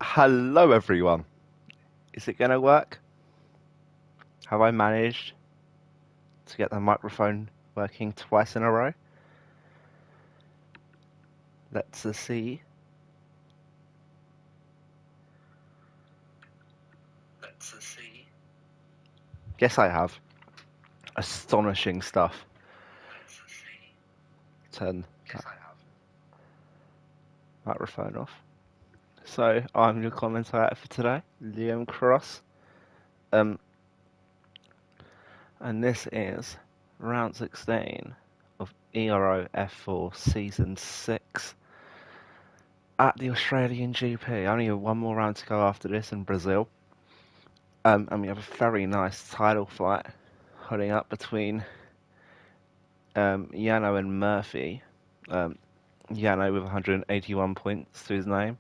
Hello everyone. Is it going to work? Have I managed to get the microphone working twice in a row? Let's see. Yes, I have. Astonishing stuff. Turn that microphone off. So, I'm your commentator for today, Liam Cross. And this is round 16 of Ero F4 Season 6 at the Australian GP. Only one more round to go after this in Brazil. And we have a very nice title fight holding up between Yano and Murphy. Yano with 181 points to his name,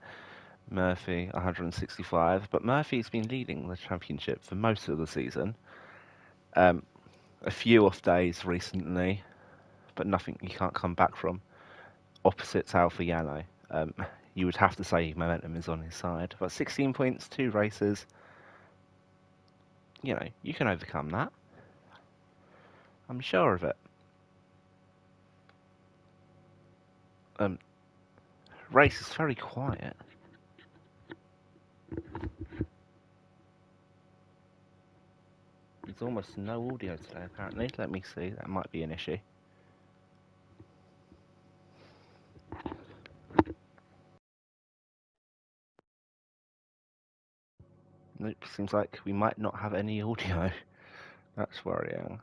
Murphy 165. But Murphy's been leading the championship for most of the season. A few off days recently, but nothing you can't come back from. Opposite tail for Yano. You would have to say momentum is on his side. But 16 points, 2 races. You know, you can overcome that. I'm sure of it. Race is very quiet. There's almost no audio today, apparently. Let me see. That might be an issue. Nope, seems like we might not have any audio. That's worrying.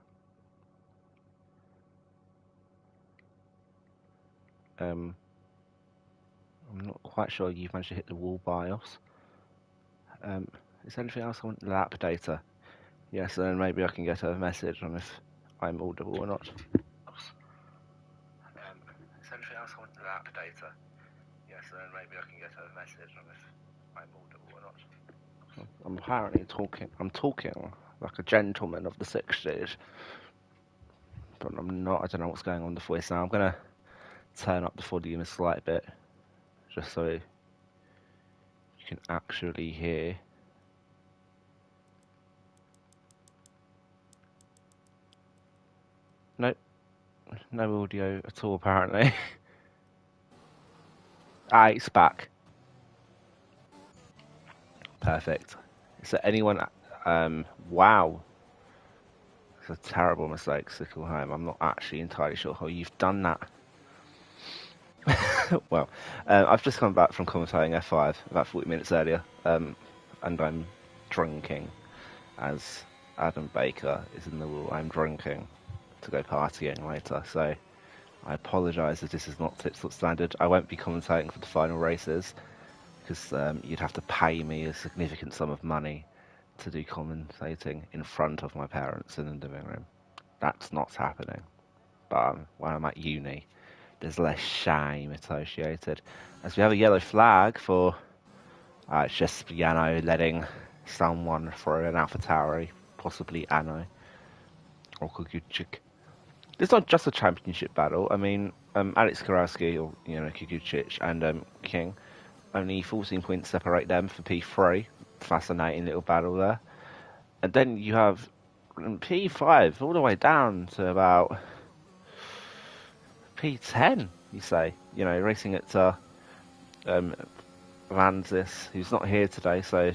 I'm not quite sure you've managed to hit the wall BIOS. Is there anything else I want? Lap data. Yes, then maybe I can get a message on if I'm audible or not. Is there anything else I want? Lap data. Yes, then maybe I can get a message on if I'm audible or not. I'm apparently talking. I'm talking like a gentleman of the 60s, but I'm not. I don't know what's going on with the voice now. I'm gonna turn up the volume a slight bit, just so you can actually hear. Nope, no audio at all apparently. It's back. Perfect. Is there anyone? Wow, it's a terrible mistake, Sickleheim. I'm not actually entirely sure how you've done that. Well, I've just come back from commentating F5 about 40 minutes earlier, and I'm drinking, as Adam Baker is in the rule. I'm drinking to go partying later, so I apologise if this is not Tipslot standard. I won't be commentating for the final races, because you'd have to pay me a significant sum of money to do commentating in front of my parents in the living room. That's not happening. But when I'm at uni, there's less shame associated. As we have a yellow flag for it's just Yano letting someone through an AlphaTauri, possibly Ano or Kukuchik. It's not just a championship battle. I mean, Alex Karowski or Kukuchik and King, only 14 points separate them for P3. Fascinating little battle there. And then you have P5 all the way down to about P10, you say. Racing at Vanzis, who's not here today, so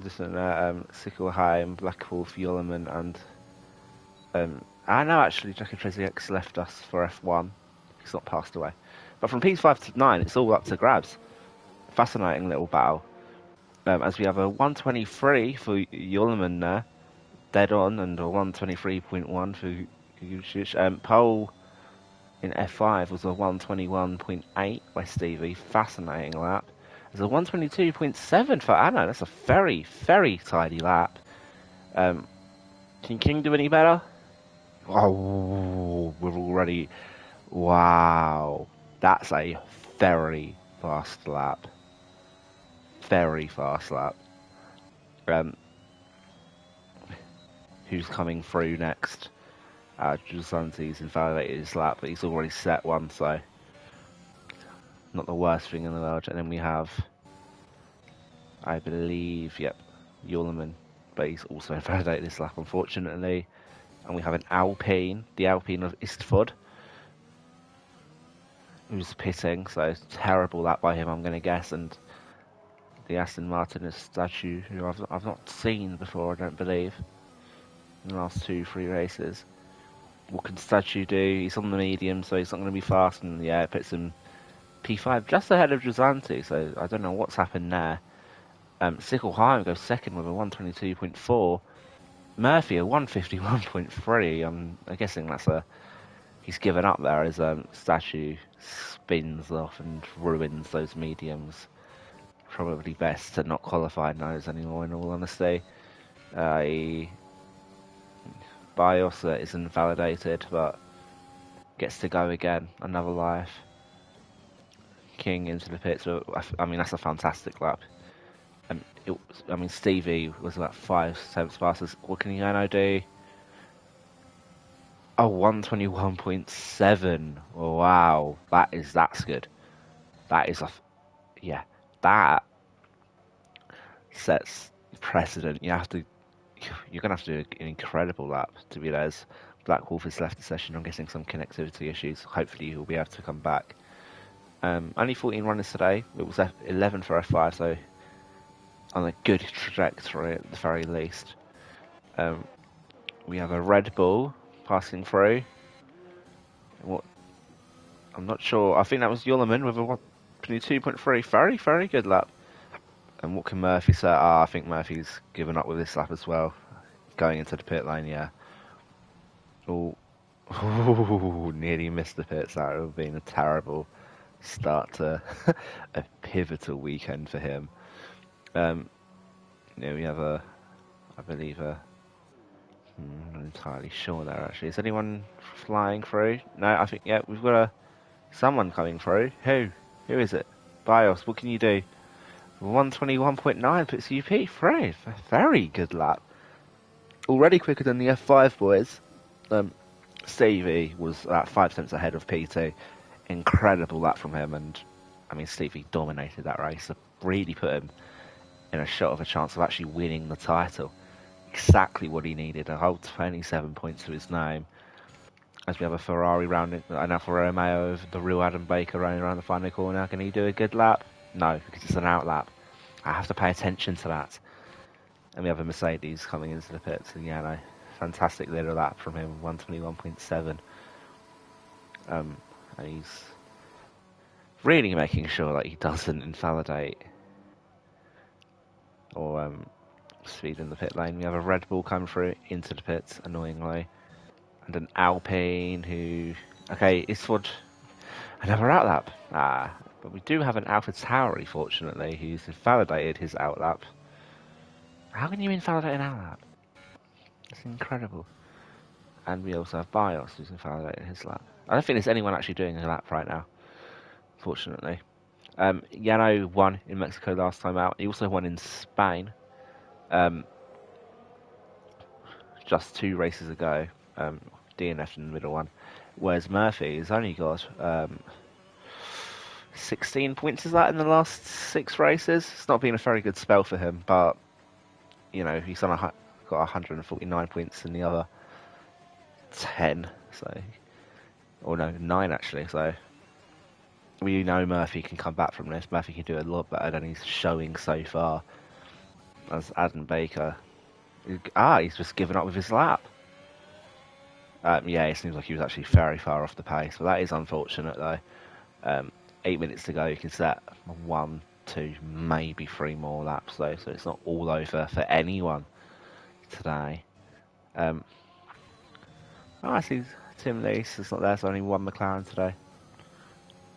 listen, Sickleheim, Black Wolf, Yollerman, and I know actually Jackie Tracy X left us for F1. He's not passed away. But from P5 to 9, it's all up to grabs. Fascinating little battle. As we have a 123 for Yollerman there, dead on, and a 123.1 for Gucic. Pole in F5 was a 121.8 by Stevie. Fascinating lap. There's a 122.7 for Anna. That's a very, very tidy lap. Can King do any better? Oh, we're already... Wow. That's a very fast lap. Very fast lap. Who's coming through next? Giusanti's invalidated his lap, but he's already set one, so not the worst thing in the world. And then we have, I believe, Yollerman, but he's also invalidated his lap, unfortunately. And we have an Alpine, the Alpine of Istford, who's pitting, so terrible lap by him, I'm going to guess. And the Aston Martin statue, who I've not seen before, I don't believe, in the last 2-3 races. What can Statue do? He's on the medium, so he's not going to be fast, and it puts him P5 just ahead of Giusanti, so I don't know what's happened there. Sickleheim goes second with a 122.4. Murphy a 151.3. I'm guessing he's given up there as Statue spins off and ruins those mediums. Probably best to not qualify those anymore, in all honesty. BIOS isn't validated, but gets to go again. Another life. King into the pits. I mean, that's a fantastic lap. Stevie was about 5/7 fastest. What can Yano do? Oh, 121.7. Wow, that's good. That is that sets precedent. You're gonna have to do an incredible lap to be there. Black Wolf has left the session. I'm guessing some connectivity issues. Hopefully he'll be able to come back. Only 14 runners today. It was 11 for F5, so on a good trajectory at the very least. We have a Red Bull passing through. I'm not sure. I think that was Yollerman with a 22.3. Very, very good lap. And what can Murphy say? I think Murphy's given up with this lap as well. going into the pit lane, yeah. Oh, ooh, nearly missed the pits. That would have been a terrible start to a pivotal weekend for him. We have I believe I'm not entirely sure there actually. Is anyone flying through? No, I think, yeah, we've got someone coming through. Who? Who is it? BIOS, what can you do? 121.9 puts UP through. Very good lap. Already quicker than the F5 boys. Stevie was at 5 cents ahead of PT. Incredible lap from him, and I mean Stevie dominated that race. Really put him in a shot of a chance of actually winning the title. Exactly what he needed. A whole 27 points to his name. As we have a Ferrari rounding, an Alfa Romeo of the real Adam Baker running around the final corner. Can he do a good lap? No, because it's an out lap. I have to pay attention to that. And we have a Mercedes coming into the pits. And yeah, no, fantastic little lap from him, 121.7. And he's really making sure that he doesn't invalidate or speed in the pit lane. We have a Red Bull come through into the pits, annoyingly. And an Alpine who... Okay, Isford, another outlap. But we do have an Alpha Tauri, fortunately, who's invalidated his outlap. How can you invalidate an outlap? It's incredible. And we also have BIOS, who's invalidated his lap. I don't think there's anyone actually doing a lap right now, fortunately. Yano won in Mexico last time out. He also won in Spain. Just 2 races ago. DNF in the middle one. Whereas Murphy has only got 16 points, is that, in the last 6 races? It's not been a very good spell for him, but, he's got 149 points in the other 10, so... Or no, 9 actually, so... We know Murphy can come back from this. Murphy can do a lot better than he's showing so far. As Adam Baker... he's just given up with his lap. Yeah, it seems like he was actually very far off the pace, but that is unfortunate though. 8 minutes to go, you can set 1, 2, maybe 3 more laps though, so it's not all over for anyone today. I see Tim Lees is not there, so only 1 McLaren today.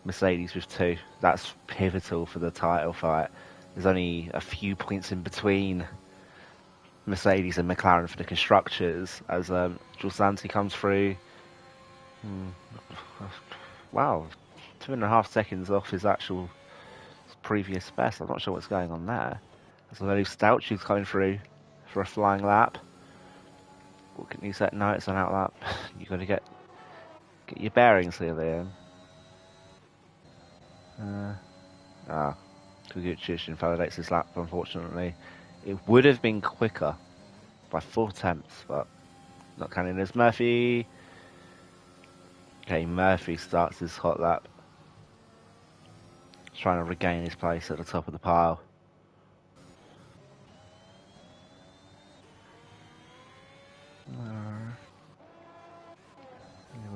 Mercedes with 2. That's pivotal for the title fight. There's only a few points in between Mercedes and McLaren for the constructors as Jules Santi comes through. Wow, 2.5 seconds off his actual previous best. I'm not sure what's going on there. So then Stouchy's coming through for a flying lap. What can you say? No, it's an out lap. You've got to get your bearings here, Liam. Kuguchi invalidates his lap, unfortunately. It would have been quicker by 4 tenths, but not counting as Murphy. Okay, Murphy starts his hot lap. Trying to regain his place at the top of the pile.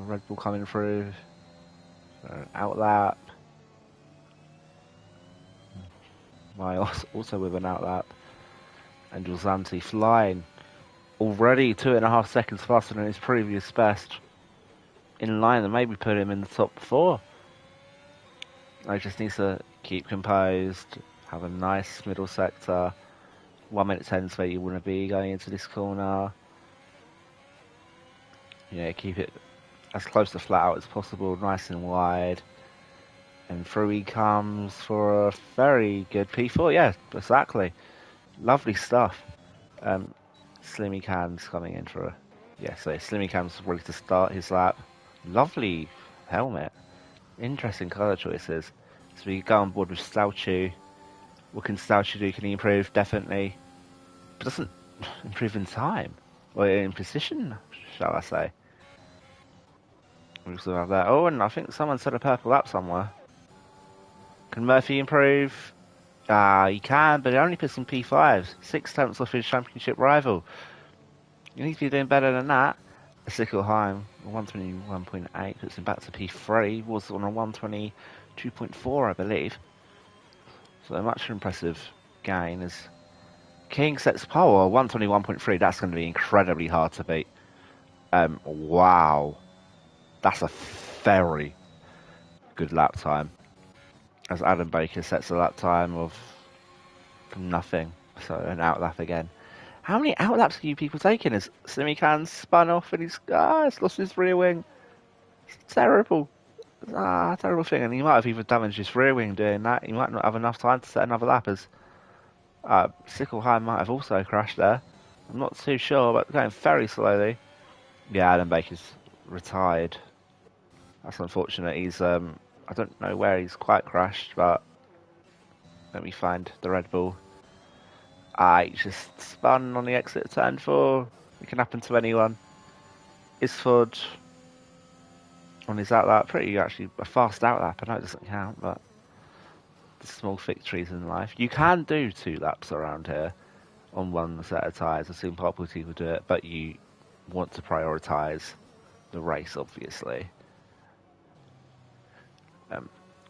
Red Bull coming through. Out lap. Miles also with an out lap. And Zanti flying. Already 2.5 seconds faster than his previous best. In line and maybe put him in the top 4. I just need to keep composed. Have a nice middle sector. 1 minute 10 is where you want to be going into this corner. Yeah, keep it as close to flat out as possible, nice and wide. And through he comes for a very good P4. Yeah, exactly. Lovely stuff. Slimmy Cam's coming in for a... Yeah, so Slimmy Cam's ready to start his lap. Lovely helmet. Interesting colour choices. So we go on board with Stouchu. What can Stouchu do? Can he improve? Definitely. But doesn't improve in time. Or in precision, shall I say. We also have that. Oh, and I think someone said a purple lap somewhere. Can Murphy improve? He can, but he only puts in P5s. 6 tenths off his championship rival. He needs to be doing better than that. Sickelheim, 121.8, puts him back to P3. Was on a 122.4, I believe. So a much impressive gain as King sets pole, 121.3. That's going to be incredibly hard to beat. Wow. That's a very good lap time. As Adam Baker sets a lap time of nothing. So an outlap again. How many outlaps are you people taking? As Simikan spun off and he's lost his rear wing. It's terrible. Terrible thing. And he might have even damaged his rear wing doing that. He might not have enough time to set another lap as Sickelheim might have also crashed there. I'm not too sure, but going very slowly. Yeah, Adam Baker's retired. That's unfortunate. He's I don't know where he's quite crashed, but let me find the Red Bull. He just spun on the exit of turn 4. It can happen to anyone. Isford on his outlap, pretty actually a fast outlap. I know it doesn't count, but the small victories in life. You can do 2 laps around here on one set of tyres. I've seen popular people do it, but you want to prioritise the race, obviously.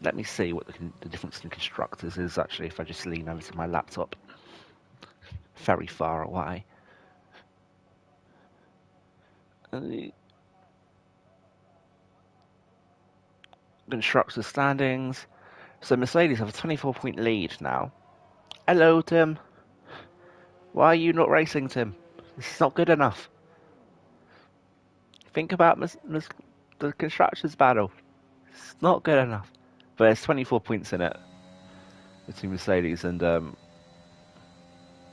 Let me see what the difference in constructors is, actually, if I just lean over to my laptop. Very far away. Constructors standings. So Mercedes have a 24-point lead now. Hello, Tim. Why are you not racing, Tim? This is not good enough. Think about the constructors battle. It's not good enough. But there's 24 points in it between Mercedes and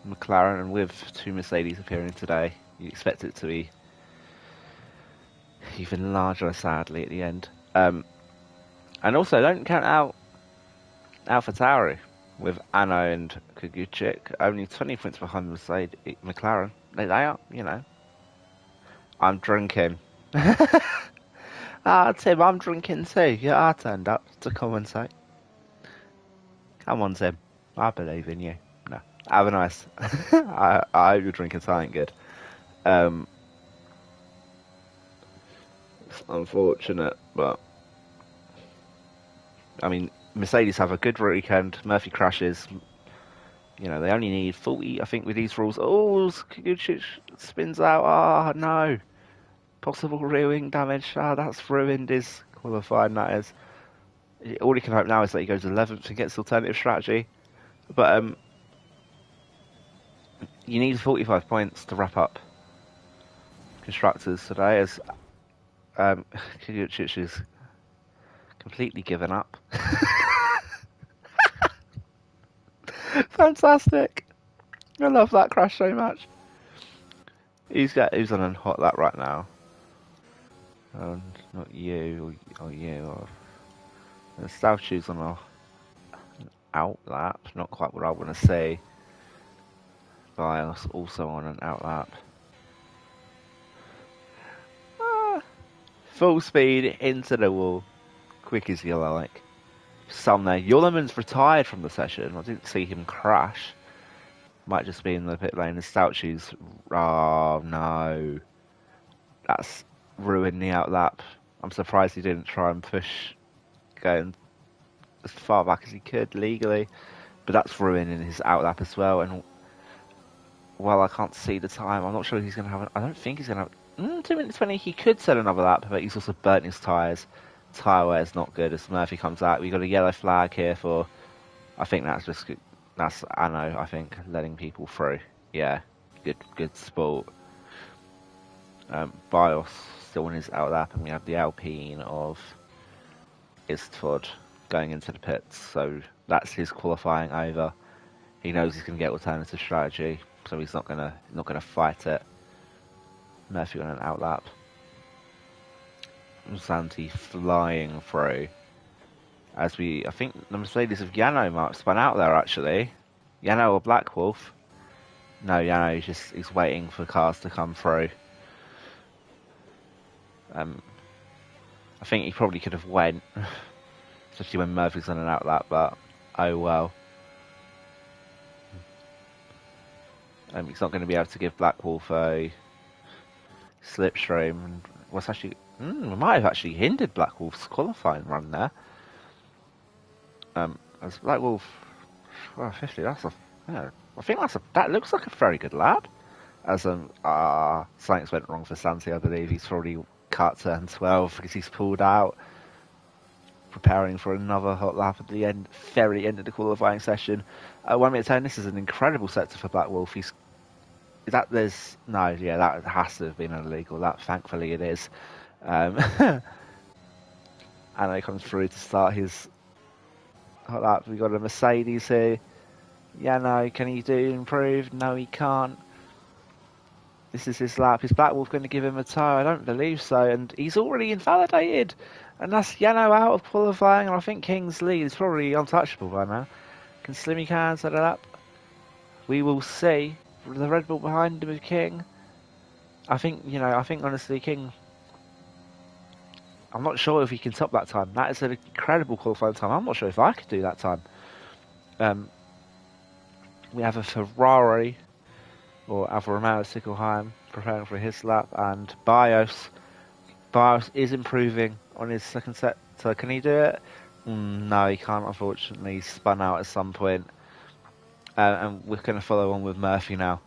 McLaren, and with 2 Mercedes appearing today, you expect it to be even larger, sadly, at the end. And also, don't count out AlphaTauri with Anno and Kuguchik, only 20 points behind Mercedes, McLaren. They are, you know. I'm drinking. Tim, I'm drinking too. Yeah, I turned up to commentate. Come on, Tim. I believe in you. No, have a nice. I hope you're drinking something good. It's unfortunate, but I mean, Mercedes have a good weekend. Murphy crashes. You know, they only need 40, I think, with these rules. Oh, Kuguchik spins out. No. Possible rear wing damage. That's ruined his qualifying, that is. All he can hope now is that he goes 11th and gets alternative strategy. But you need 45 points to wrap up constructors today, as Kuguchik is completely given up. Fantastic. I love that crash so much. He's on a hot lap right now. Not you, or you, or the South Shoes on an out lap. Not quite what I want to say. Bios also on an out lap. Full speed into the wall, quick as you like. Some there. Yollerman's retired from the session. I didn't see him crash. Might just be in the pit lane. The Stout Shoes. Oh no, that's ruined the outlap. I'm surprised he didn't try and push going as far back as he could legally, but that's ruining his outlap as well. And while I can't see the time, I'm not sure he's going to have. I don't think he's going to have 2 minutes 20. He could set another lap, but he's also burnt his tyres. Tyre wear is not good. As Murphy comes out, we've got a yellow flag here for. I think that's Anno. I think letting people through. Yeah, good sport. Bios still in his outlap, and we have the Alpine of Istford going into the pits. So that's his qualifying over. He knows he's going to get alternative strategy, so he's not gonna fight it. Murphy on an outlap. Santi flying through. I think the Mercedes of Yano might have spun out there actually. Yano or Black Wolf? No, Yano he's waiting for cars to come through. I think he probably could have went, especially when Murphy's on an outlap, but oh well. He's not going to be able to give Black Wolf a slipstream. What's actually we might have actually hindered Black Wolf's qualifying run there. As Black Wolf 50, that's I think that looks like a very good lap. As something's went wrong for Santi, I believe. He's probably cut turn 12 because he's pulled out, preparing for another hot lap at the very end of the qualifying session. 1 minute 10. This is an incredible sector for Black Wolf. That has to have been an illegal lap. Thankfully, it is. And he comes through to start his hot lap. We got a Mercedes here. Yeah, no, can he improve? No, he can't. This is his lap. Is Black Wolf going to give him a tow? I don't believe so. And he's already invalidated. And that's Yano out of qualifying. And I think King's lead is probably untouchable by now. Can Slimmy Can set it up? We will see. The Red Bull behind him with King. I think honestly, King, I'm not sure if he can top that time. That is an incredible qualifying time. I'm not sure if I could do that time. We have a Ferrari, or Alfa Romeo Sickelheim, preparing for his lap, and Bios is improving on his second set. So can he do it? No, he can't, unfortunately. He's spun out at some point. And we're going to follow on with Murphy now.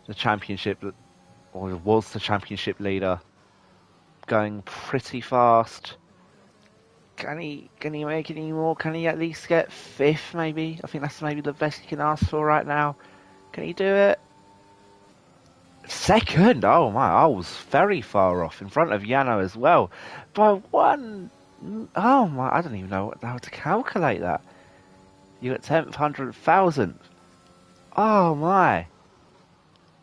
The championship, or was the championship leader, going pretty fast. Can he make any more? Can he at least get 5th, maybe? I think that's maybe the best he can ask for right now. Can he do it? 2nd? Oh my, I was very far off, in front of Yano as well. By 1... Oh my, I don't even know how to calculate that. You got 10th, 100th, 1000th. Oh my.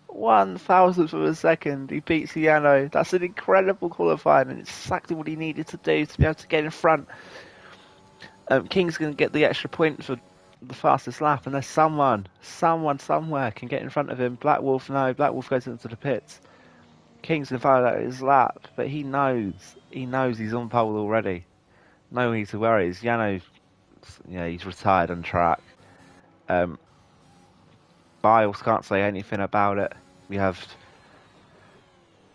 1,000th of a second. He beats Yano. That's an incredible qualifying, and it's exactly what he needed to do to be able to get in front. King's going to get the extra point for the fastest lap, and there's someone somewhere can get in front of him. Black Wolf, no. Black Wolf goes into the pits. King's going to follow out his lap, but he knows he's on pole already. No need to worry. Yano, he's retired on track. Biles can't say anything about it. We have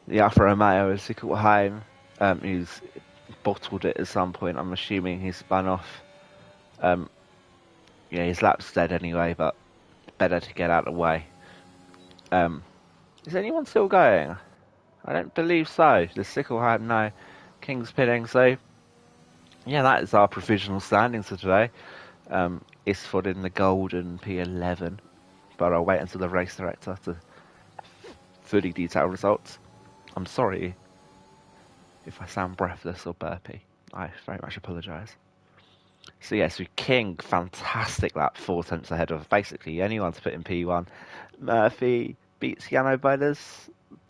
the Alfa Romeo and Sickelheim, who's bottled it at some point. I'm assuming he's spun off. His lap's dead anyway, but better to get out of the way. Is anyone still going? I don't believe so. The Sickelheim, no. King's pinning, so yeah, that is our provisional standings for today. Isford in the golden P11, but I'll wait until the race director to fully detail results. I'm sorry if I sound breathless or burpy. I very much apologise. So King, fantastic lap, 4 tenths ahead of basically anyone to put in P1. Murphy beats Yano by the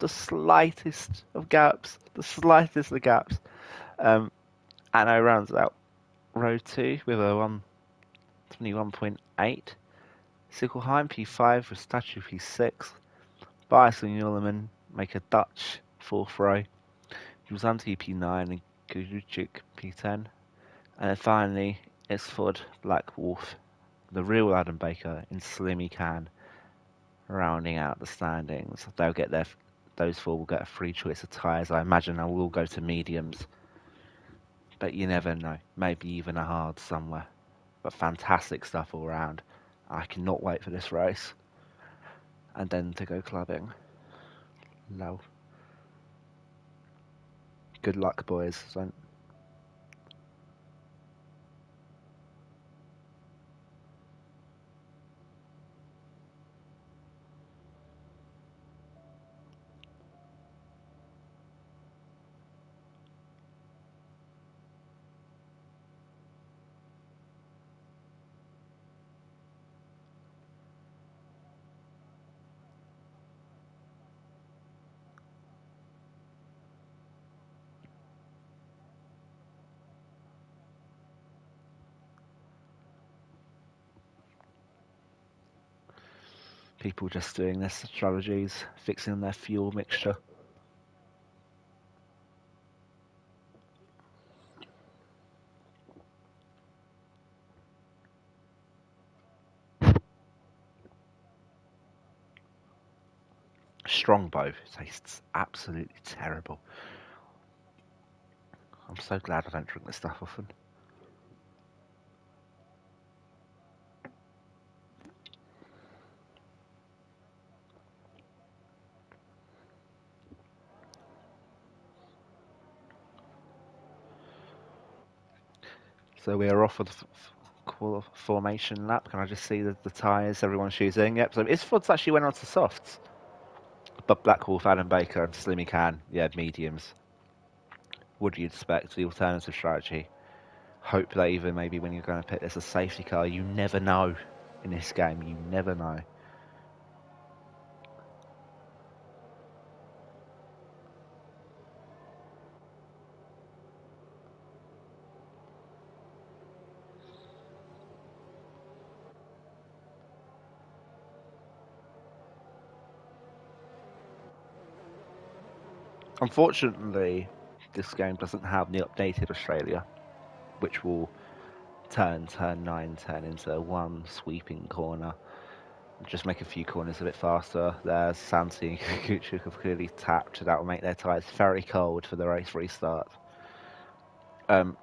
slightest of gaps. Anno rounds out row 2 with a 121.8. Sickelheim P5 with Statue P6. Bias and Ullman make a Dutch 4th row. Juzanti P9 and Guruchik P10. And then finally, Isford, Black Wolf, the real Adam Baker in Slimmy Can, rounding out the standings. They'll get those 4 will get a free choice of tyres. I imagine they will all go to mediums. But you never know. Maybe even a hard somewhere. But fantastic stuff all round. I cannot wait for this race. And then to go clubbing. Lol. Good luck, boys. People just doing their strategies, fixing their fuel mixture. Strongbow tastes absolutely terrible. I'm so glad I don't drink this stuff often. So we are off for the formation lap. Can I just see the tyres everyone's using? Yep, so Isford's actually went on to softs. But Black Wolf, Adam Baker, and Slimmy Can, yeah, mediums. What do you expect? The alternative strategy. Hope that even maybe when you're going to pick this a safety car, you never know in this game. You never know. Unfortunately, this game doesn't have the updated Australia, which will turn 9 turn into one sweeping corner. Just make a few corners a bit faster. There's Santi and Kukuchuk have clearly tapped. That will make their tyres very cold for the race restart. But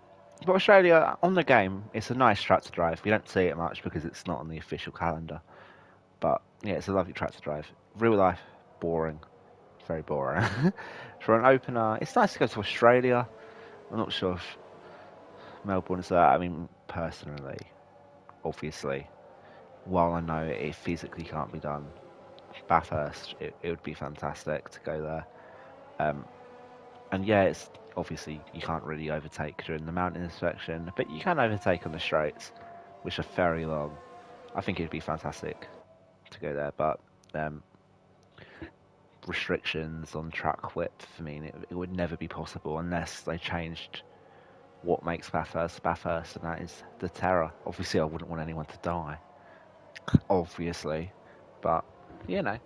Australia, on the game, it's a nice track to drive. We don't see it much because it's not on the official calendar. But yeah, it's a lovely track to drive. Real life, boring. Very boring. For an opener, it's nice to go to Australia. I'm not sure if Melbourne is that. I mean, personally, obviously, while I know it physically can't be done, Bathurst, it would be fantastic to go there. And yeah, it's obviously you can't really overtake during the mountain section, but you can overtake on the straights, which are very long. I think it'd be fantastic to go there, but restrictions on track width, I mean, it would never be possible unless they changed what makes Bathurst, and that is the terror. Obviously, I wouldn't want anyone to die, obviously, but, you know,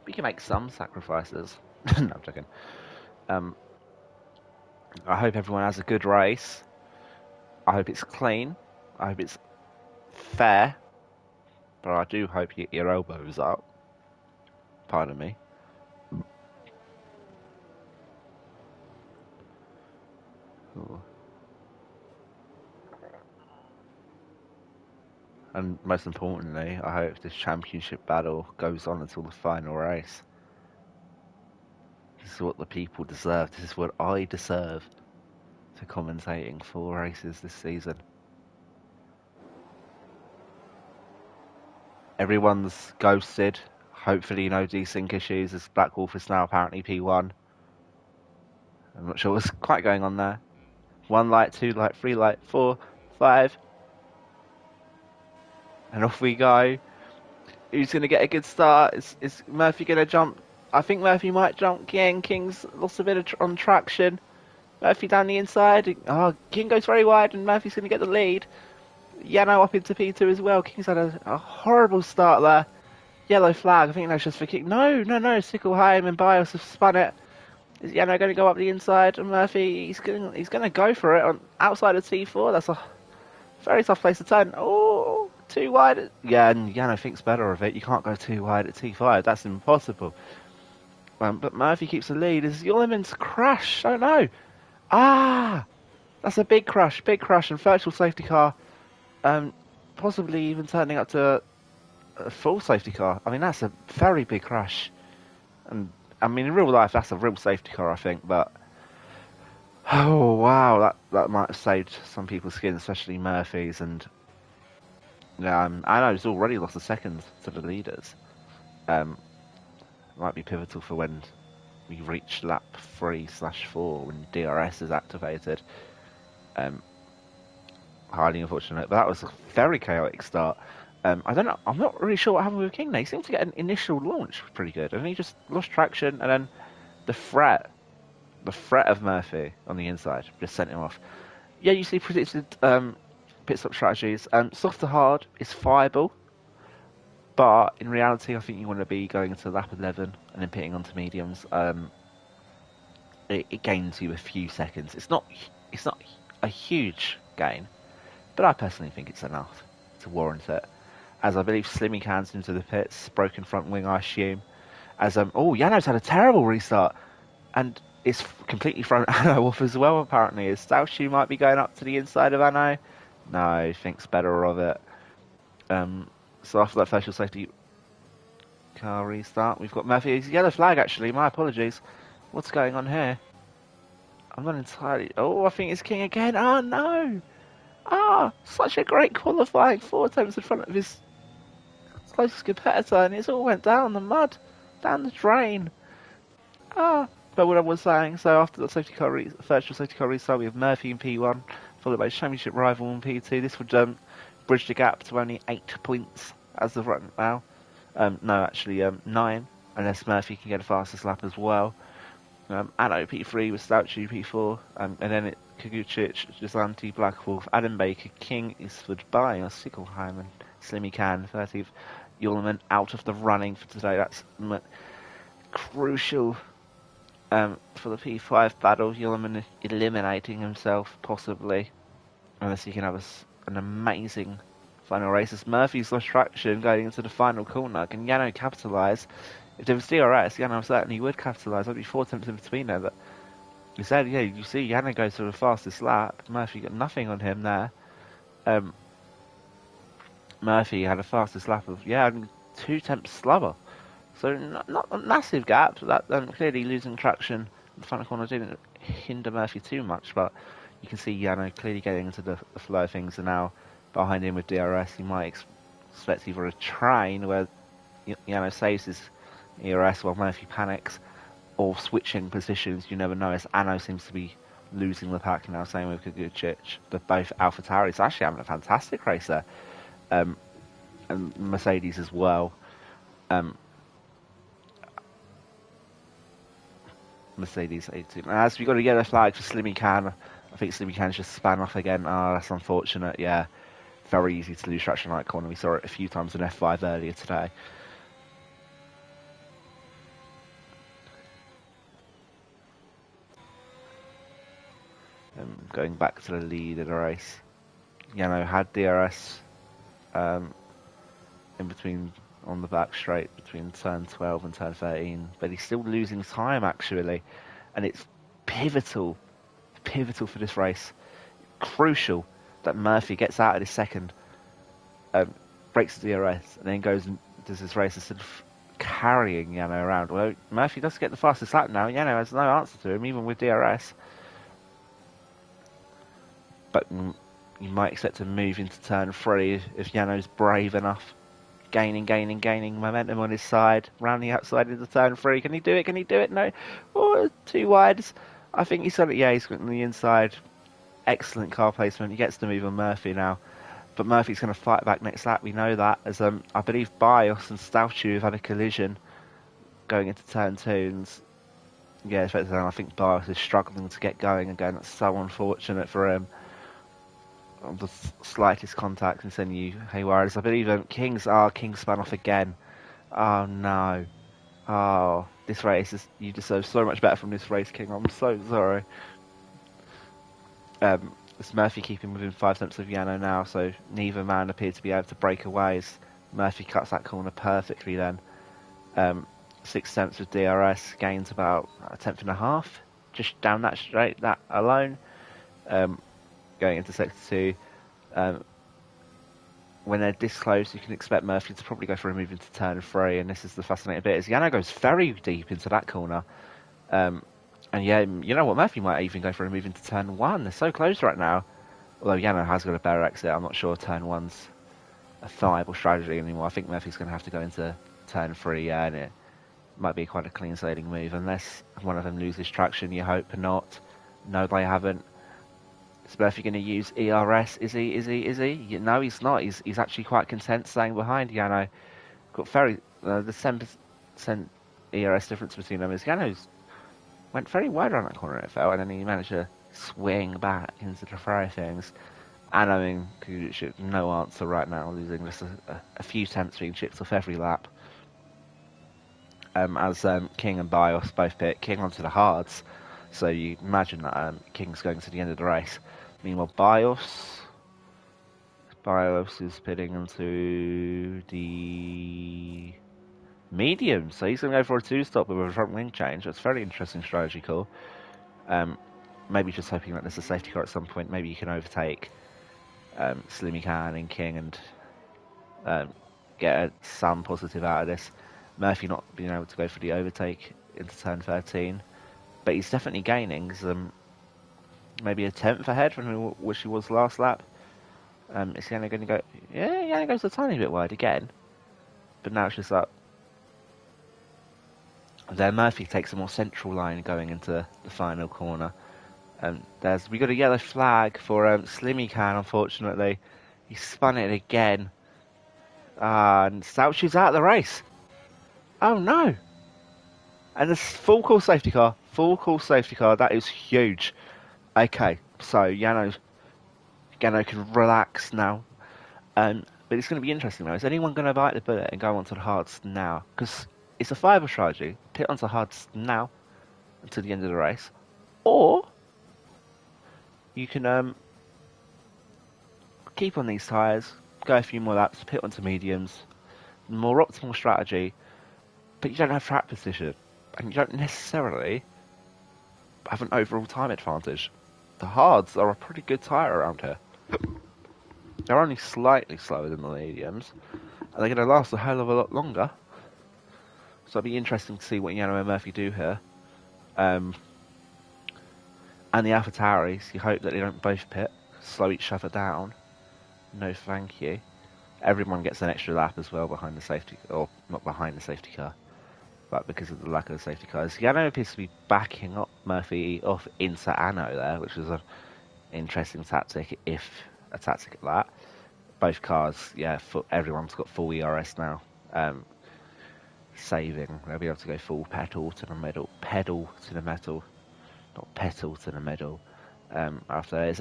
we can make some sacrifices. No, I'm joking. I hope everyone has a good race. I hope it's clean. I hope it's fair. But I do hope you get your elbows up. Pardon me. Ooh. And most importantly, I hope this championship battle goes on until the final race. This is what the people deserve. This is what I deserve to commentating 4 races this season. Everyone's ghosted. Hopefully no desync issues as Black Wolf is now apparently P1. I'm not sure what's quite going on there. 1 light, 2 light, 3 light, 4, 5. And off we go. Who's going to get a good start? Is Murphy going to jump? I think Murphy might jump King. King's lost a bit on traction. Murphy down the inside. Oh, King goes very wide and Murphy's going to get the lead. Yano up into P2 as well. King's had a horrible start there. Yellow flag. I think that's just for King. No. Sickleheim and Bios have spun it. Is Yano going to go up the inside? And Murphy, he's going to go for it on outside of T4. That's a very tough place to turn. Oh, too wide. Yeah, and Yano thinks better of it. You can't go too wide at T5. That's impossible. But Murphy keeps the lead. Is Yoleman's crash? Oh no. That's a big crash, and virtual safety car. Possibly even turning up to a full safety car. I mean, that's a very big crash. And I mean, in real life, that's a real safety car, I think. But oh wow, that might have saved some people's skin, especially Murphy's. And I know he's already lost a second to the leaders. Might be pivotal for when we reach lap 3/4 when DRS is activated. Highly unfortunate, but that was a very chaotic start. I don't know. I'm not really sure what happened with King. He seemed to get an initial launch pretty good, and he just lost traction, and then the threat of Murphy on the inside just sent him off. Yeah, you see predicted pit stop strategies. Soft to hard is fireable, but in reality, I think you want to be going into lap 11 and then pitting onto mediums. It gains you a few seconds. It's not a huge gain, but I personally think it's enough to warrant it. As I believe Slimmy Can's into the pits, broken front wing, I assume. As Yano's had a terrible restart, and it's completely thrown Anno off as well. Apparently, as Staushu might be going up to the inside of Anno. No, thinks better of it. So after that virtual safety car restart, we've got Murphy's yellow flag. Actually, my apologies. What's going on here? I'm not entirely. Oh, I think it's King again. Oh no! Such a great qualifying 4 attempts in front of his closest competitor, and it's all went down the mud, down the drain. But what I was saying, so after the virtual safety car restart, we have Murphy in P1, followed by championship rival in P2. This would bridge the gap to only 8 points as of right now. No, actually 9, unless Murphy can get a fastest lap as well. Anno P3 with Stouchu P4, and then Kugucic, Gisanti, Black Wolf, Adam Baker, King, Eastwood, Bayer, Sickelheim, and Slimmy Can, 30th. Yulman out of the running for today. That's crucial for the P5 battle. Yulman eliminating himself, possibly, unless he can have an amazing final race. As Murphy's lost traction going into the final corner. Can Yano capitalise? If there was DRS, Yano certainly would capitalise. There'd be 4 attempts in between there. But you said, yeah, you see Yano goes to the fastest lap. Murphy got nothing on him there. Murphy had a fastest lap of, 2 attempts slower. So not a massive gap. That clearly losing traction in the final corner didn't hinder Murphy too much. But you can see Yano clearly getting into the flow of things. And now behind him with DRS, he might expect either a train where Yano saves his ERS while Murphy panics, or switching positions. You never know, as Anno seems to be losing the pack now, same with Kugucic. They're both AlphaTauris actually having a fantastic race there. And Mercedes as well. Mercedes 18. As we got a yellow flag for Slimmy Can. I think Slimmy Can just span off again. That's unfortunate. Yeah, very easy to lose traction in that corner. We saw it a few times in F5 earlier today. Going back to the lead of the race, Yano had DRS in between on the back straight between turn 12 and turn 13, but he's still losing time actually, and it's pivotal for this race. Crucial that Murphy gets out of this second, breaks the DRS, and then goes and does this race instead of carrying Yano around. Well, Murphy does get the fastest lap now. Yano has no answer to him, even with DRS. But you might expect to move into turn 3 if Yano's brave enough. Gaining momentum on his side, round the outside into turn 3. Can he do it? No. Oh, 2 wides. I think he's got it. Yeah, he's got on the inside. Excellent car placement. He gets to move on Murphy now. But Murphy's going to fight back next lap. We know that. As I believe Bios and Stouchu have had a collision going into turn 2. And yeah, I think Bios is struggling to get going again. That's so unfortunate for him. The slightest contact and send you haywire. I believe King spun off again. Oh no. Oh, this race you deserve so much better from this race, King. I'm so sorry. It's Murphy keeping within 5 attempts of Yano now, so neither man appeared to be able to break away as Murphy cuts that corner perfectly then. 6 attempts with DRS, gains about a tenth and a half, just down that straight, that alone. Going into sector 2, when they're this close, you can expect Murphy to probably go for a move into turn 3, and this is the fascinating bit, as Yano goes very deep into that corner. And yeah, you know what, Murphy might even go for a move into turn 1. They're so close right now. Although Yano has got a better exit, I'm not sure turn 1's a viable strategy anymore. I think Murphy's going to have to go into turn 3, yeah, and it might be quite a clean sailing move, unless one of them loses traction. You hope not. No, they haven't. Is Murphy going to use ERS? Is he? No, he's not. He's actually quite content staying behind Yano. Got very the 10% ERS difference between them is Yano's went very wide around that corner, it felt, and then he managed to swing back into the fray of things. And I mean, Kugucic, no answer right now, losing just a few attempts being chipped off every lap. As King and Bios both pit King onto the hards, so you imagine that King's going to the end of the race. Meanwhile, Bios is pitting into the medium, so he's going to go for a 2-stop with a front wing change. That's a very interesting strategy call. Maybe just hoping that there's a safety car at some point. Maybe you can overtake Slimmy Can and King and get some positive out of this. Murphy not being able to go for the overtake into turn 13, but he's definitely gaining. Maybe a tenth ahead from which he was last lap. Is Yano going to go? Yeah, Yano goes a tiny bit wide again, but now it's just up. There, Murphy takes a more central line going into the final corner. We got a yellow flag for Slimmy Can. Unfortunately, he spun it again, and Stouch out of the race. Oh no! And this full course safety car. Full course safety car. That is huge. Okay, so Yano can relax now. But it's going to be interesting now. Is anyone going to bite the bullet and go onto the hards now? Because it's a fiber strategy. Pit onto hards now until the end of the race. Or you can keep on these tyres, go a few more laps, pit onto mediums. More optimal strategy. But you don't have track position. And you don't necessarily have an overall time advantage. The hards are a pretty good tyre around here. They're only slightly slower than the mediums, and they're going to last a hell of a lot longer. So it'll be interesting to see what Yano and Murphy do here. And the AlphaTauris, you hope that they don't both pit, slow each other down. No thank you. Everyone gets an extra lap as well behind the safety, or not behind the safety car, but because of the lack of the safety cars. Yano appears to be backing up Murphy off into Anno there, which is an interesting tactic, if a tactic at that. Both cars, yeah, everyone's got full ERS now. Saving, they'll be able to go full pedal to the metal, not petal to the middle. After, are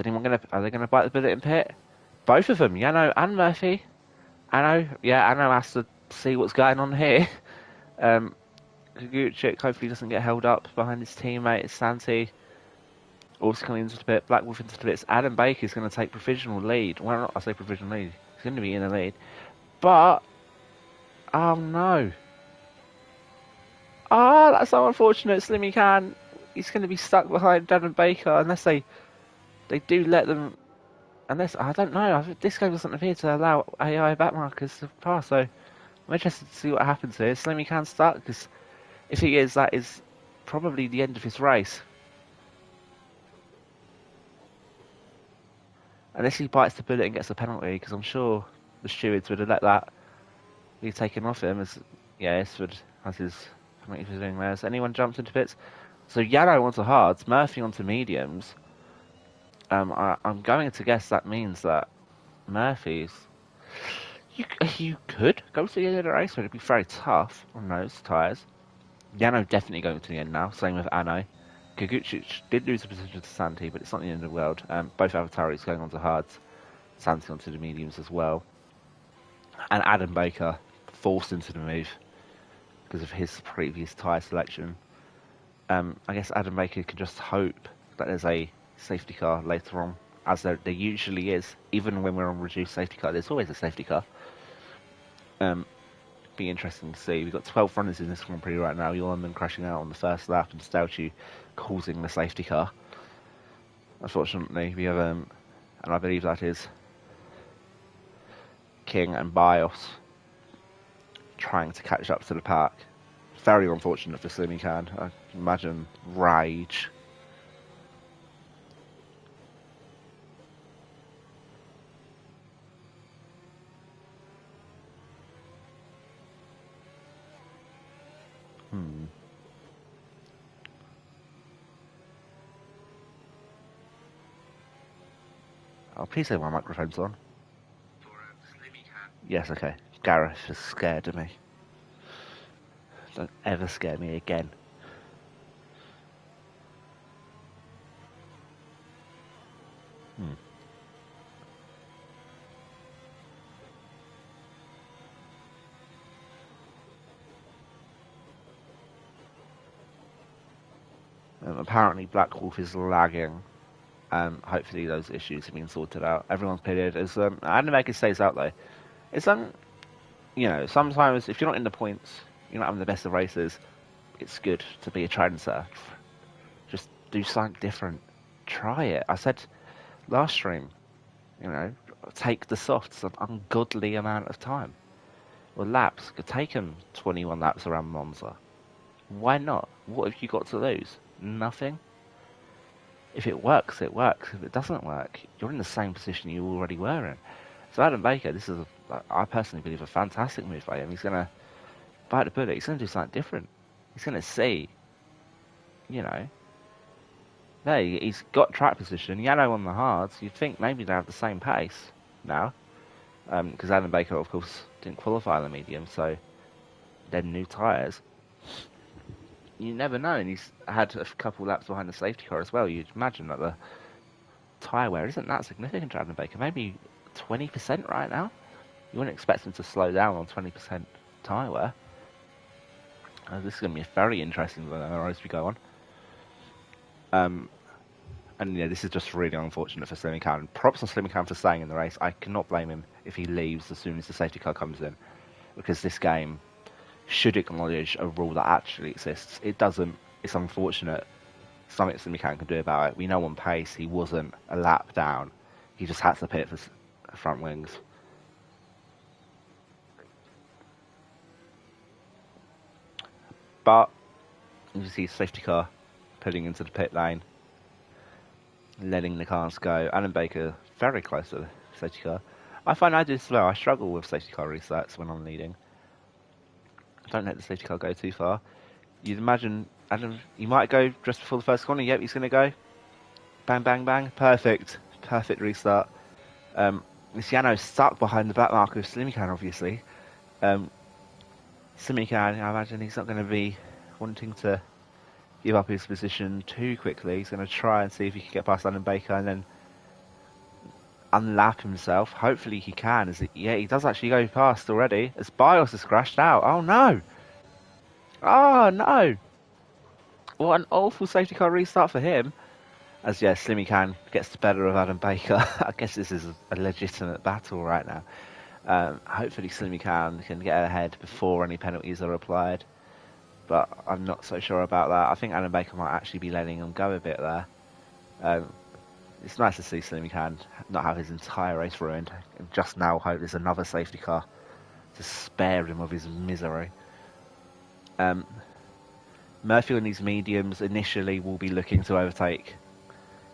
they gonna bite the bullet and pit? Both of them, Yano and Murphy. Anno has to see what's going on here. Gucci hopefully doesn't get held up behind his teammate Santi. Also coming into the pit, Black Wolf into the pits. Adam Baker's going to take provisional lead. Well, not I say provisional lead. He's going to be in the lead. But, oh no. Ah, that's so unfortunate. Slimmy Can, he's going to be stuck behind Adam Baker unless they do let them. Unless, I don't know. This game doesn't appear to allow AI backmarkers to pass. So, I'm interested to see what happens here. Slimmy Can stuck because if he is, that is probably the end of his race. Unless he bites the bullet and gets a penalty, because I'm sure the stewards would have let that be taken off him. As his penalty for doing there. Has anyone jumped into pits? So Yano onto hards, Murphy onto mediums. I'm going to guess that means that Murphy's. You could go to the end of the race, but it'd be very tough on those tyres. Yano definitely going to the end now. Same with Anno. Kaguchich did lose a position to Santi, but it's not the end of the world. Both AlphaTauris going on to hards, Santi onto the mediums as well. And Adam Baker forced into the move because of his previous tyre selection. I guess Adam Baker can just hope that there's a safety car later on, as there usually is. Even when we're on reduced safety car, there's always a safety car. Be interesting to see. We've got 12 runners in this Grand Prix right now. Yorman crashing out on the first lap and Stouchy causing the safety car. Unfortunately, we have, and I believe that is King and Bios trying to catch up to the pack. Very unfortunate for Slimmy Can. I can imagine rage. Oh, please say my microphone's on. Yes, okay. Gareth is scared of me. Don't ever scare me again. Apparently Black Wolf is lagging. Hopefully those issues have been sorted out. Everyone's pitted. As Adam Baker stays out though. It's sometimes if you're not in the points, you're not having the best of races, it's good to be a trendsetter. Just do something different. Try it. I said last stream, take the softs an ungodly amount of time. Or laps. Could take them 21 laps around Monza. Why not? What have you got to lose? Nothing. If it works, it works. If it doesn't work, you're in the same position you already were in. So Adam Baker, this is, I personally believe, a fantastic move by him. He's going to bite the bullet. He's going to do something different. He's going to see, you know, hey, he's got track position, yellow on the hards. You'd think maybe they have the same pace now, because Adam Baker, of course, didn't qualify in the medium, so they're new tyres. You never know, and he's had a couple laps behind the safety car as well. You'd imagine that the tyre wear isn't that significant to Adam Baker, maybe 20% right now. You wouldn't expect him to slow down on 20% tyre wear. This is going to be a very interesting race we go on. And yeah, this is just really unfortunate for Slimmy Khan. Props on Slimmy Khan for staying in the race. I cannot blame him if he leaves as soon as the safety car comes in, because this game should acknowledge a rule that actually exists. It doesn't. It's unfortunate. Something Slimmy Khan can do about it. We know on pace he wasn't a lap down. He just had to pit for front wings. But you see safety car putting into the pit lane, letting the cars go. Adam Baker very close to the safety car. I find I do slow. I struggle with safety car resets when I'm leading. Don't let the safety car go too far. You'd imagine Adam, you might go just before the first corner. Yep, he's going to go. Bang, bang, bang. Perfect. Perfect restart. Luciano's stuck behind the back marker of Slimmy Khan, obviously. Slimmy Khan, I imagine he's not going to be wanting to give up his position too quickly. He's going to try and see if he can get past Adam Baker and then unlap himself. Hopefully he can. Yeah, he does actually go past already. As Bios has crashed out. Oh no! Oh no! What an awful safety car restart for him. As yeah, Slimmy Khan gets the better of Adam Baker. I guess this is a legitimate battle right now. Hopefully Slimmy Khan can get ahead before any penalties are applied. But I'm not so sure about that. I think Adam Baker might actually be letting him go a bit there. It's nice to see Slimmy Khan not have his entire race ruined. And just now hope there's another safety car to spare him of his misery. Murphy on these mediums initially will be looking to overtake.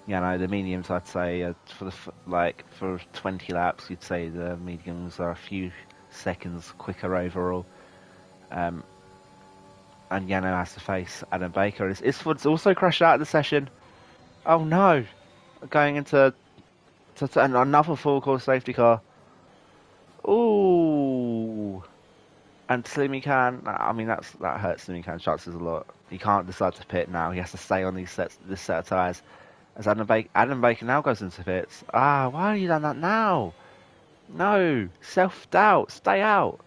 You know, the mediums, I'd say, for 20 laps, you'd say the mediums are a few seconds quicker overall. And Yano has to face Adam Baker. Isford's also crashed out of the session. Oh no! Going into another full course safety car. Ooh! And Slimmy Khan, I mean, that hurts Slimmy Khan's chances a lot. He can't decide to pit now. He has to stay on this set of tyres. As Adam Baker now goes into pits. Why have you done that now? No! Self-doubt! Stay out!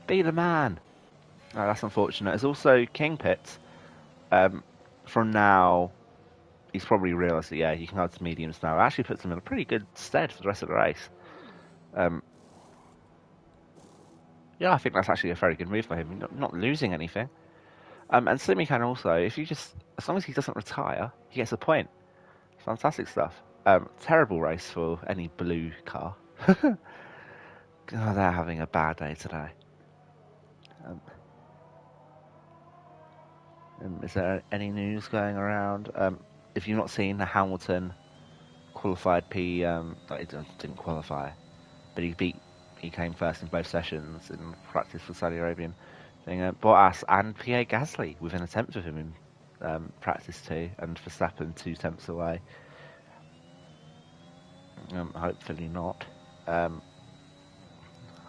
Be the man! No, that's unfortunate. There's also King pits. From now, he's probably realised that, yeah, he can go to mediums now. It actually puts him in a pretty good stead for the rest of the race. Yeah, I think that's actually a very good move for him. Not losing anything. And Slimmy Khan also, as long as he doesn't retire, he gets a point. Fantastic stuff. Terrible race for any blue car. God, they're having a bad day today. Is there any news going around? If you've not seen, Hamilton qualified he didn't qualify, but he came first in both sessions in practice for Saudi Arabian thing. Bottas and Pierre Gasly within a tenth of him in practice too, and Verstappen 2 tenths away. Hopefully not.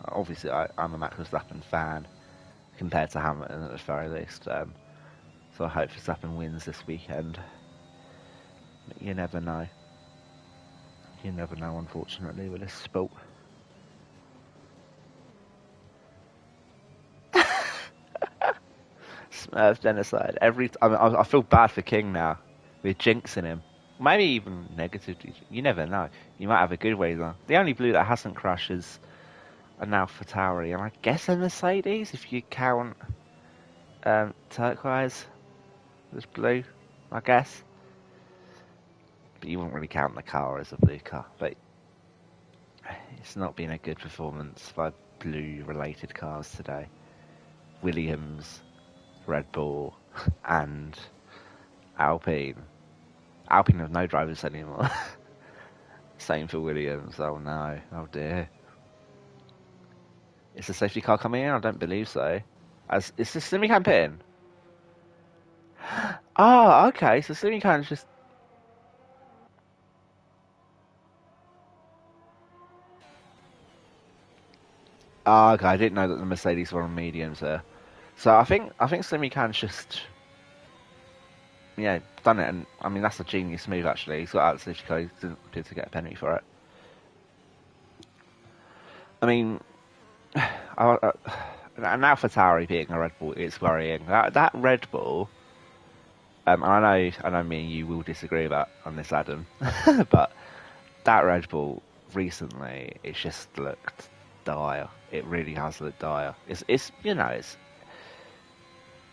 Obviously, I'm a Max Verstappen fan compared to Hamilton at the very least. So I hope Verstappen wins this weekend. But you never know. You never know, unfortunately, with this sport. Smurf genocide. I feel bad for King now. We're jinxing him. Maybe even negatively. You never know. You might have a good reason. The only blue that hasn't crashed is an AlphaTauri, and I guess a Mercedes, if you count turquoise as blue, I guess. But you wouldn't really count the car as a blue car. But it's not been a good performance by blue-related cars today. Williams, Red Bull, and Alpine. Alpine have no drivers anymore. Same for Williams. Oh no. Oh dear. Is the safety car coming in? I don't believe so. Is the Simi Can pit in? Oh, okay. So Simi Can's just. Oh, okay. I didn't know that the Mercedes were on mediums there. So I think Simi Can's just. Yeah, done it, and I mean that's a genius move actually. He's got out the safety car. He didn't appear to get a penalty for it. I mean, an AlphaTauri being a Red Bull is worrying. That Red Bull, I know, me and you will disagree about on this, Adam, but that Red Bull recently, it's just looked dire. It really has looked dire. It's you know,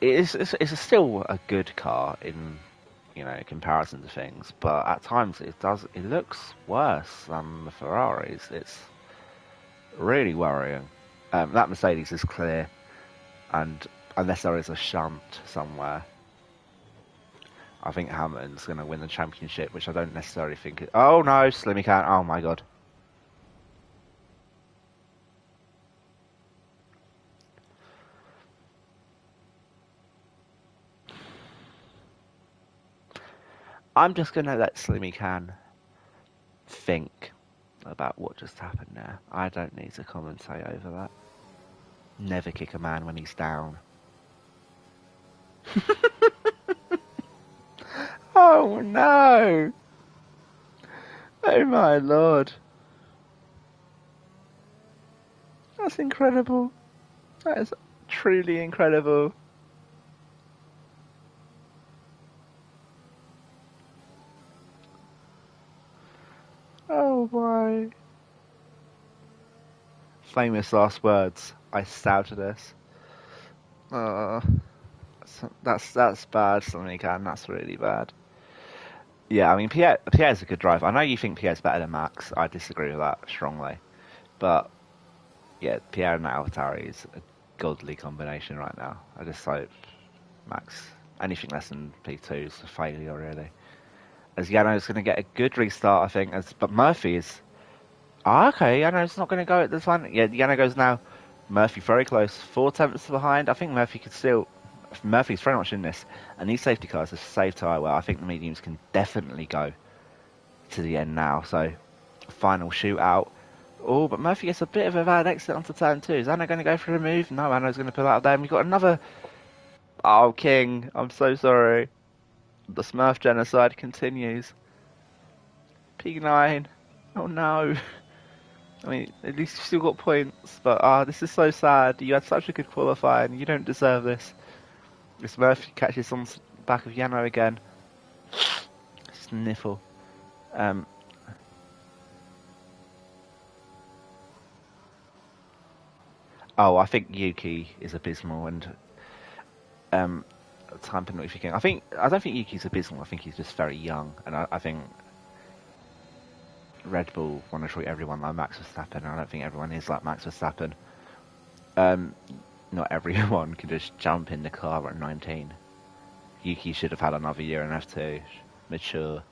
it's still a good car in comparison to things, but at times it looks worse than the Ferraris. It's really worrying. That Mercedes is clear, and unless there is a shunt somewhere, I think Hamilton's going to win the championship, which I don't necessarily think. Oh no, Slimmy can't. Oh my god. I'm just going to let Slimmy Can think about what just happened there. I don't need to commentate over that. Never kick a man when he's down. Oh no! Oh my lord. That's incredible. That is truly incredible. Oh my. Famous last words. I stouted this. That's bad, Sonny Can. That's really bad. Yeah, I mean Pierre's a good driver. I know you think Pierre's better than Max. I disagree with that strongly, but yeah, Pierre and AlphaTauri is a godly combination right now. I just hope Max anything less than P2 is a failure really. As Yano's going to get a good restart, I think. But Murphy is okay. Yano's not going to go at this one. Yeah, Yano goes now. Murphy very close, 4 tenths behind. I think Murphy could still. Murphy's very much in this, and these safety cars have saved tyre well. I think the mediums can definitely go to the end now. So, final shootout. Oh, but Murphy gets a bit of a bad exit onto turn 2. Is Anna going to go for a move? No, Anna's going to pull out of there. And we've got another. Oh, King, I'm so sorry. The Smurf genocide continues. P9. Oh no. I mean, at least you've still got points, but this is so sad. You had such a good qualifying. You don't deserve this. This Murphy catches on the back of Yano again. Sniffle. Oh, I think Yuki is abysmal, and time penalty for King. I don't think Yuki's abysmal. I think he's just very young, and I think Red Bull want to treat everyone like Max Verstappen. I don't think everyone is like Max Verstappen. Not everyone can just jump in the car at 19. Yuki should have had another year in F2, mature,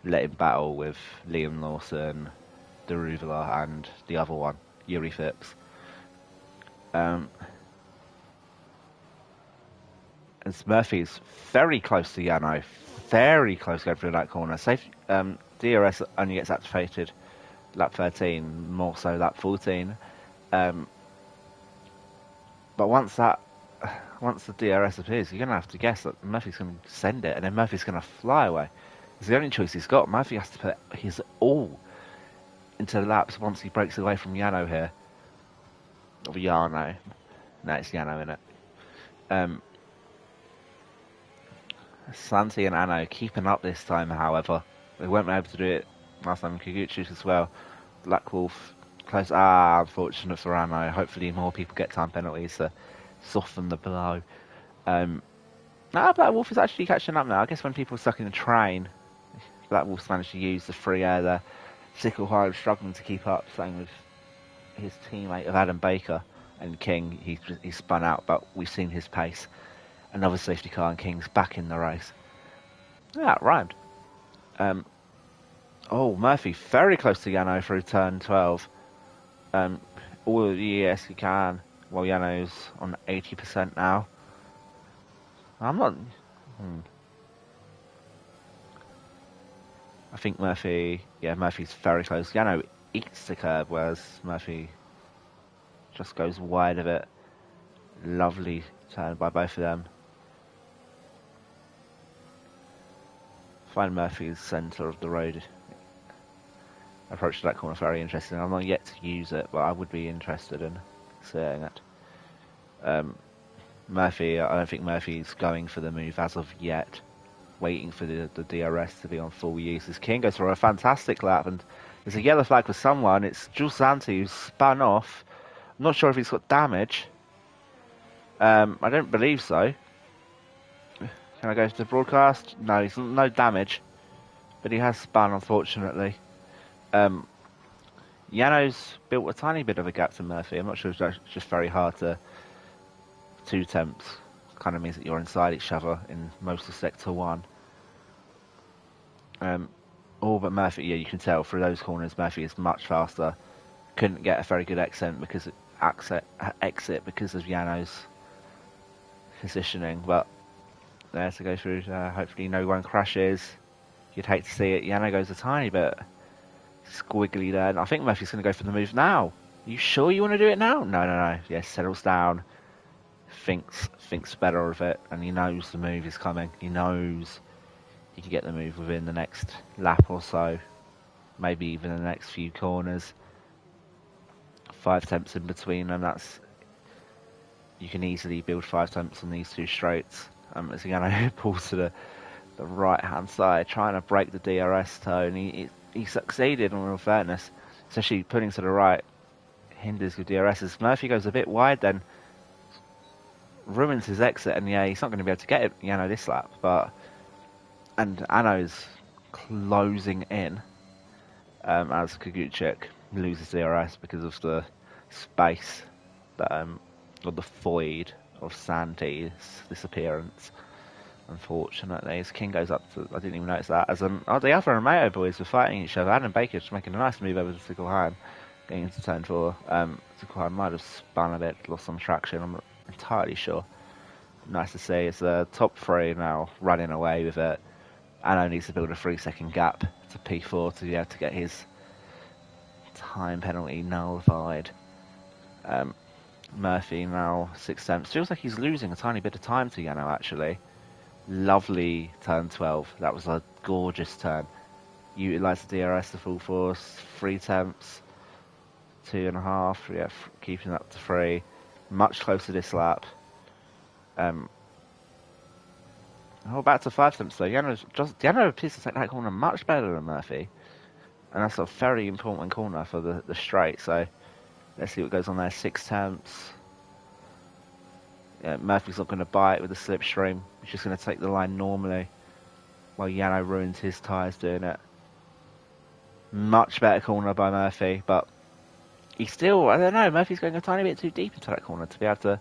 let him battle with Liam Lawson, Daruvula, and the other one, Yuri Phipps. And Murphy's very close to Yano, very close going through that corner. DRS only gets activated lap 13, more so lap 14. But once the DRS appears, you're going to have to guess that Murphy's going to send it, and then Murphy's going to fly away. It's the only choice he's got. Murphy has to put his all into the laps once he breaks away from Yano here. Or Yano. No, it's Yano, innit? Santi and Ano keeping up this time, however. They weren't able to do it last time. Kikuchi as well. Black Wolf close. Unfortunate for Ano. Hopefully more people get time penalties to soften the blow. Black Wolf is actually catching up now. I guess when people are stuck in the train, Black Wolf's managed to use the free air there. Sicklehide struggling to keep up, same with his teammate of Adam Baker and King. He spun out, but we've seen his pace. Another safety car and King's back in the race. Yeah, it rhymed. Oh, Murphy very close to Yano through turn 12. All the ES he can. Well, Yano's on 80% now. I'm not. I think Murphy. Yeah, Murphy's very close. Yano eats the curb, whereas Murphy just goes wide of it. Lovely turn by both of them. Find Murphy's centre of the road. Approach to that corner very interesting. I'm not yet to use it, but I would be interested in seeing it. Murphy, I don't think Murphy's going for the move as of yet. Waiting for the DRS to be on full use. His King goes for a fantastic lap, and there's a yellow flag for someone. It's Jules Santi who's spun off. I'm not sure if he's got damage. I don't believe so. Can I go to the broadcast? No, he's no damage, but he has spun, unfortunately. Yano's built a tiny bit of a gap to Murphy. I'm not sure if it's just very hard to 2 temps. Kind of means that you're inside each other in most of Sector 1. But Murphy, yeah, you can tell through those corners, Murphy is much faster. Couldn't get a very good exit because of Yano's positioning, but there to go through. Hopefully no one crashes. You'd hate to see it. Yano goes a tiny bit squiggly there. And I think Murphy's going to go for the move now. You sure you want to do it now? No. Yes, settles down. Thinks better of it, and he knows the move is coming. He knows he can get the move within the next lap or so, maybe even the next few corners. 5 temps in between them. You can easily build 5 temps on these 2 straights. As Yano pulls to the right hand side, trying to break the DRS toe, and he succeeded. In all fairness, especially putting to the right hinders with DRSs. Murphy goes a bit wide then. Ruins his exit, and yeah, he's not going to be able to get it, Yano, this lap. And Ano's closing in as Kaguchik loses DRS because of the space or the void of Santi's disappearance. Unfortunately, his King goes up to. I didn't even notice that. As the other Romeo boys were fighting each other. Adam Baker just making a nice move over to Sickelheim, getting into turn 4. Sickelheim might have spun a bit, lost some traction. I'm not entirely sure. Nice to see. It's the top 3 now running away with it. Ano needs to build a 3-second gap to P4 to be able to get his time penalty nullified. Murphy now 6 temps. Feels like he's losing a tiny bit of time to Yano, actually. Lovely turn 12. That was a gorgeous turn. Utilised the DRS to full force. 3 temps. 2.5. Yeah, keeping up to 3. Much closer this lap. Back to 5 temps though. Yano appears to take that corner much better than Murphy. And that's a very important corner for the straight. So let's see what goes on there. 6 temps. Yeah, Murphy's not going to bite with the slipstream. He's just going to take the line normally. While Yano ruins his tyres doing it. Much better corner by Murphy. But he's still, I don't know, Murphy's going a tiny bit too deep into that corner to be able to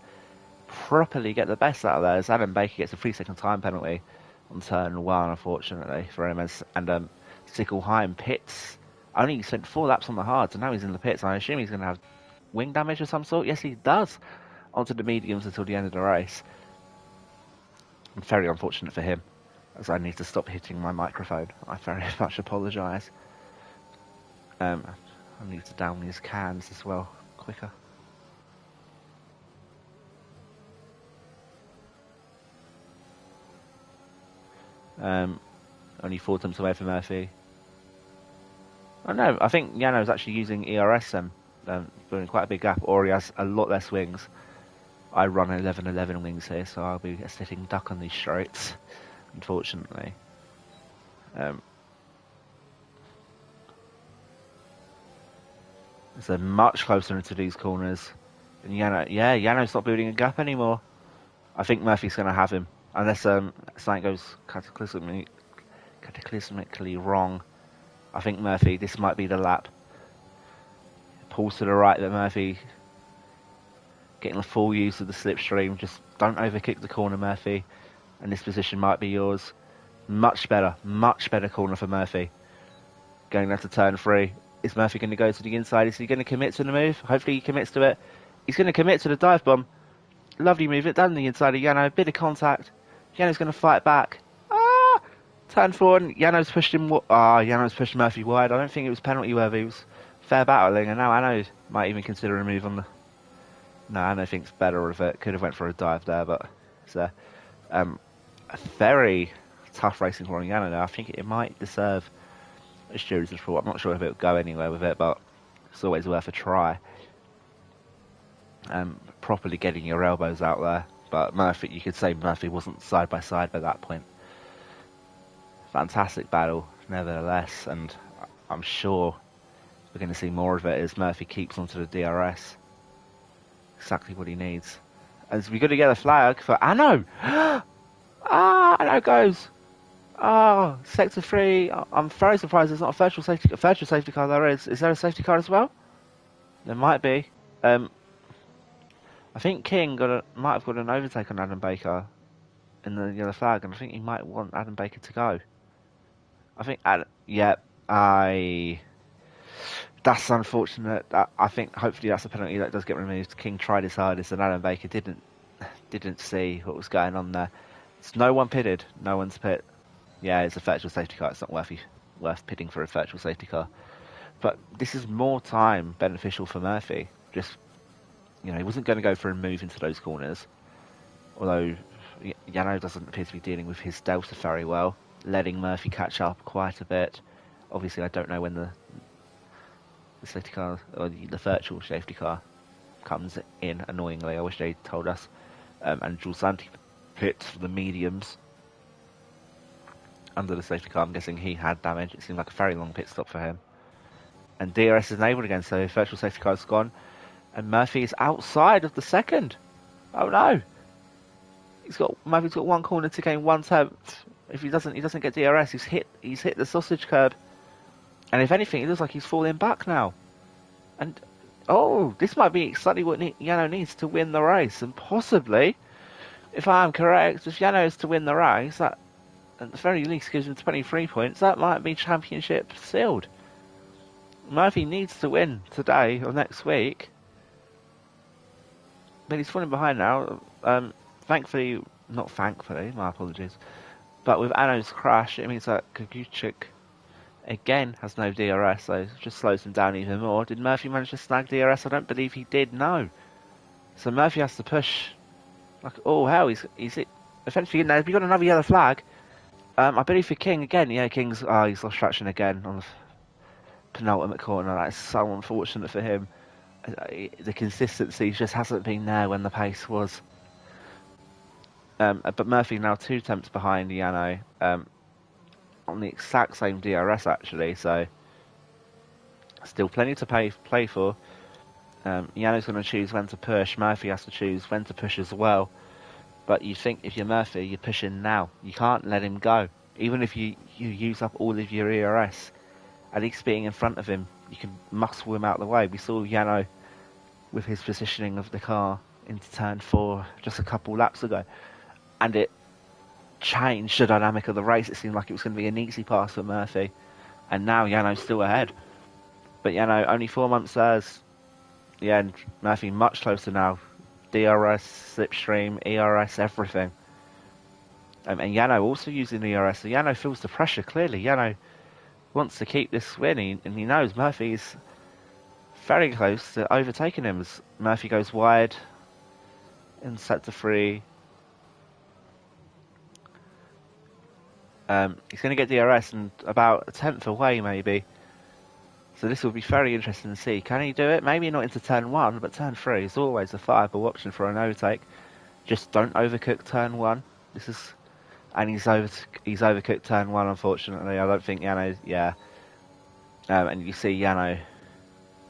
properly get the best out of there. As Adam Baker gets a 3-second time penalty on turn 1, unfortunately, for him. And Sickelheim pits. Only spent 4 laps on the hard, so now he's in the pits. I assume he's going to have wing damage of some sort. Yes, he does. Onto the mediums until the end of the race. And very unfortunate for him, as I need to stop hitting my microphone. I very much apologise. I need to down these cans as well, quicker. Only 4 temps away from Murphy. Oh no, I think Yano's actually using ERS building quite a big gap, or he has a lot less wings. I run 11-11 wings here, so I'll be a sitting duck on these straights, unfortunately. So much closer into these corners. And Yano's not building a gap anymore. I think Murphy's going to have him, unless something goes cataclysmically wrong. I think Murphy, this might be the lap. Pulls to the right, but Murphy getting the full use of the slipstream. Just don't overkick the corner, Murphy. And this position might be yours. Much better corner for Murphy. Going down to turn 3. Is Murphy going to go to the inside? Is he going to commit to the move? Hopefully he commits to it. He's going to commit to the dive bomb. Lovely move. It down the inside of Yano. Bit of contact. Yano's going to fight back. Ah! Turn 4 and Yano's pushed him. Yano's pushed Murphy wide. I don't think it was penalty worthy. It was fair battling. And now Ano might even consider a move on the... No, Ano thinks better of it. Could have went for a dive there, but it's a very tough racing for Yano now. I think it might deserve a jury's report. I'm not sure if it will go anywhere with it, but it's always worth a try. Properly getting your elbows out there, but Murphy, you could say Murphy wasn't side by side by that point. Fantastic battle, nevertheless, and I'm sure we're going to see more of it as Murphy keeps onto the DRS. Exactly what he needs. As we got to get a flag for Ano. Ano goes. Sector 3. I'm very surprised there's not a virtual safety car. There is. Is there a safety car as well? There might be. I think King might have got an overtake on Adam Baker in the yellow flag, and I think he might want Adam Baker to go. I think, that's unfortunate. I think hopefully that's a penalty that does get removed. King tried his hardest, and Adam Baker didn't see what was going on there. It's no one pitted. No one's pit. Yeah, it's a virtual safety car. It's not worth pitting for a virtual safety car. But this is more time beneficial for Murphy. Just, he wasn't going to go for a move into those corners. Although Yano doesn't appear to be dealing with his delta very well, letting Murphy catch up quite a bit. Obviously, I don't know when the safety car or the virtual safety car comes in. Annoyingly, I wish they'd told us. And Jules Santi pit for the mediums under the safety car. I'm guessing he had damage. It seemed like a very long pit stop for him. And DRS is enabled again, so virtual safety car's gone. And Murphy is outside of the second. Oh no! Murphy's got one corner to gain 1/10. If he doesn't get DRS, he's hit the sausage curb. And if anything, it looks like he's falling back now. And this might be exactly what Yano needs to win the race. And possibly, if I am correct, if Yano is to win the race, that at the very least gives him 23 points. That might be championship sealed. Murphy needs to win today or next week. But he's falling behind now. My apologies. But with Ano's crash, it means that Kukuchik again has no DRS, so it just slows him down even more. Did Murphy manage to snag DRS? I don't believe he did, no. So Murphy has to push. He's eventually in there. We got another yellow flag. I believe for King again. Yeah, he's lost traction again on the penultimate corner. That is so unfortunate for him. The consistency just hasn't been there when the pace was. But Murphy now 2 attempts behind Yano on the exact same DRS actually, so still plenty to play for. Yano's going to choose when to push. Murphy has to choose when to push as well. But you think if you're Murphy, you're pushing now. You can't let him go. Even if you use up all of your ERS, at least being in front of him, you can muscle him out of the way. We saw Yano with his positioning of the car into turn 4 just a couple laps ago. And it changed the dynamic of the race. It seemed like it was going to be an easy pass for Murphy. And now Yano's still ahead. But Yano, only 4 months there. Yeah, and Murphy much closer now. DRS, slipstream, ERS, everything. And Yano also using ERS. So Yano feels the pressure clearly. Yano wants to keep this win, and he knows Murphy's very close to overtaking him as Murphy goes wide in sector 3. He's going to get DRS and about a 10th away maybe. So this will be very interesting to see. Can he do it? Maybe not into turn 1, but turn 3 is always a viable option for an overtake. Just don't overcook turn 1. And he's overcooked turn 1, unfortunately. I don't think Yano, yeah. And you see Yano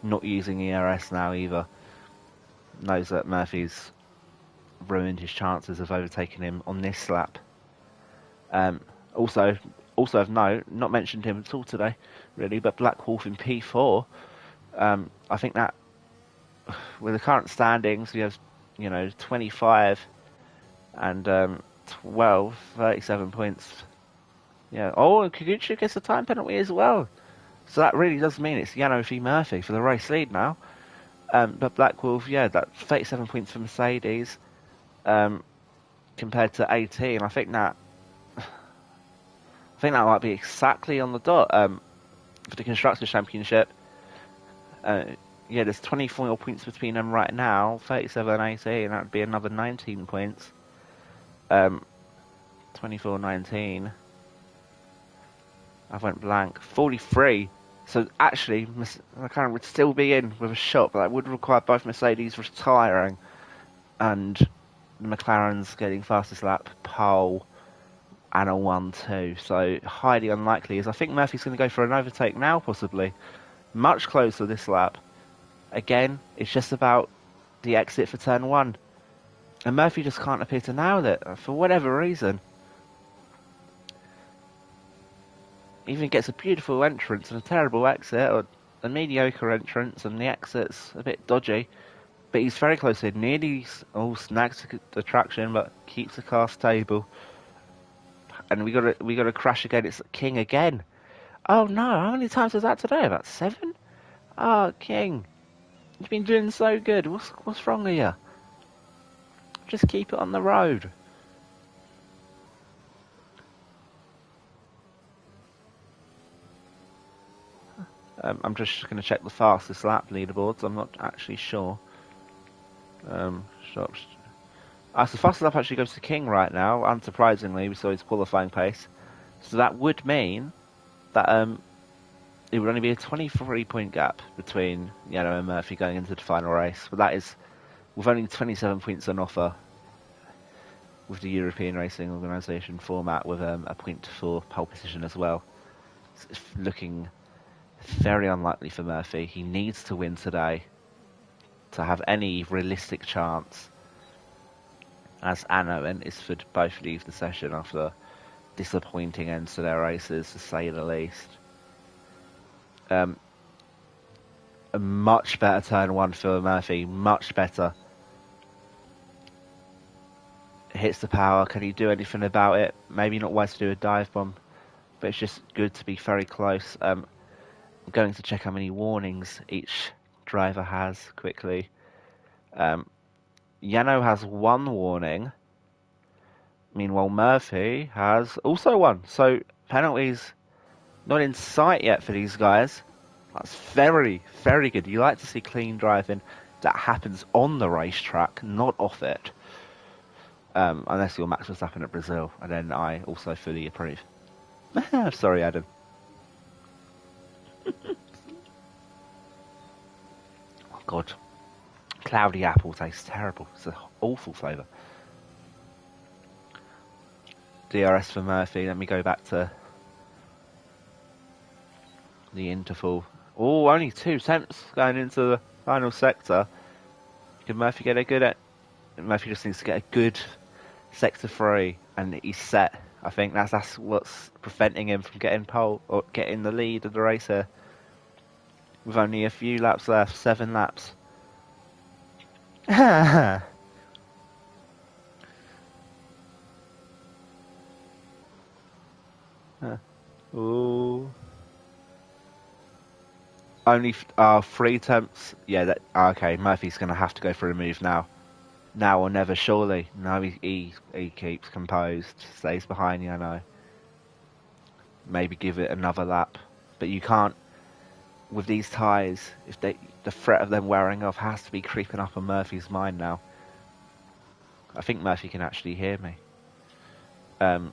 not using ERS now either. Knows that Murphy's ruined his chances of overtaking him on this lap. Also of note, not mentioned him at all today, really, but Black Wolf in P4. I think that with the current standings, we have 25 and 12, 37 points Yeah. Oh, and Kikuchi gets a time penalty as well. So that really does mean it's Yano v Murphy for the race lead now. But Black Wolf, yeah, that 37 points for Mercedes compared to 18. I think that might be exactly on the dot for the Constructors' Championship. Yeah, there's 24 points between them right now, 37 18, that would be another 19 points. 24-19. I went blank. 43. So actually, McLaren would still be in with a shot, but that would require both Mercedes retiring and McLaren's getting fastest lap, pole, and a 1-2. So highly unlikely. As I think Murphy's going to go for an overtake now, possibly. Much closer this lap. Again, it's just about the exit for turn 1. And Murphy just can't appear to nail it for whatever reason. Even gets a beautiful entrance and a terrible exit, or a mediocre entrance, and the exit's a bit dodgy. But he's very close in. Nearly all snags the traction, but keeps the car stable. And we got a crash again. It's King again. Oh no! How many times was that today? About 7? Oh, King, you've been doing so good. What's wrong with you? Just keep it on the road. I'm just going to check the fastest lap leaderboards. I'm not actually sure. Shops. So the fastest lap actually goes to King right now. Unsurprisingly, we saw his qualifying pace. So that would mean that it would only be a 23-point gap between Yano and Murphy going into the final race. But that is with only 27 points on offer with the European Racing Organisation format, with a point for pole position as well. It's looking very unlikely for Murphy. He needs to win today to have any realistic chance, as Anno and Isford both leave the session after disappointing ends to their races, to say the least. A much better turn 1 for Murphy, much better. Hits the power. Can he do anything about it? Maybe not wise to do a dive bomb, but it's just good to be very close. I'm going to check how many warnings each driver has quickly. Yano has 1 warning. Meanwhile, Murphy has also 1. So penalties not in sight yet for these guys. That's very, very good. You like to see clean driving that happens on the racetrack, not off it. Unless you're Max Verstappen at Brazil, and then I also fully approve. Sorry, Adam. Oh, God. Cloudy apple tastes terrible. It's an awful flavour. DRS for Murphy. Let me go back to the interval. Oh, only 2 tenths going into the final sector. Can Murphy get a good... Murphy just needs to get a good sector 3, and he's set. I think that's what's preventing him from getting pole or getting the lead of the race here. With only a few laps left, 7 laps. Ooh. Only 3 attempts. Yeah, okay. Murphy's going to have to go for a move now. Now or never, surely. No, he keeps composed, stays behind, you know. Maybe give it another lap. But you can't, with these tyres, the threat of them wearing off has to be creeping up on Murphy's mind now. I think Murphy can actually hear me. 5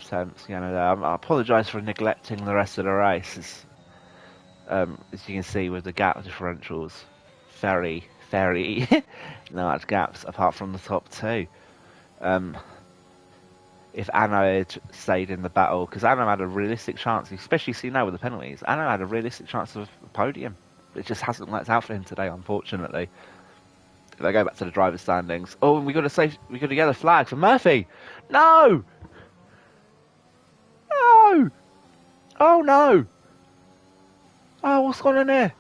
tenths, you know. I apologise for neglecting the rest of the race. As you can see with the gap differentials, very large gaps apart from the top 2. If Anno had stayed in the battle, because Anno had a realistic chance, especially see now with the penalties, Anno had a realistic chance of a podium. It just hasn't worked out for him today, unfortunately. If I go back to the driver's standings, oh, and we got a yellow flag for Murphy. No, no, oh no. Oh, what's going on here?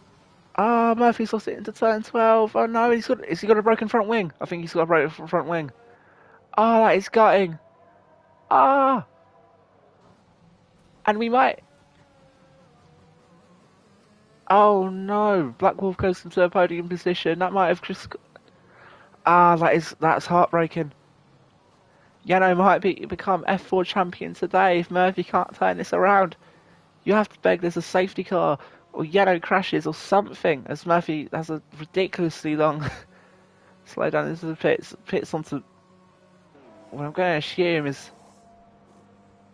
Ah, Murphy's lost it into turn 12. Oh no, has he got a broken front wing? I think he's got a broken front wing. Ah, that is gutting. Ah. And we might... Oh no, Black Wolf goes into a podium position. That might have just... that's heartbreaking. Yano might become F4 champion today if Murphy can't turn this around. You have to beg there's a safety car, or Yano crashes, or something, as Murphy has a ridiculously long slow down into the pits onto... What I'm going to assume is...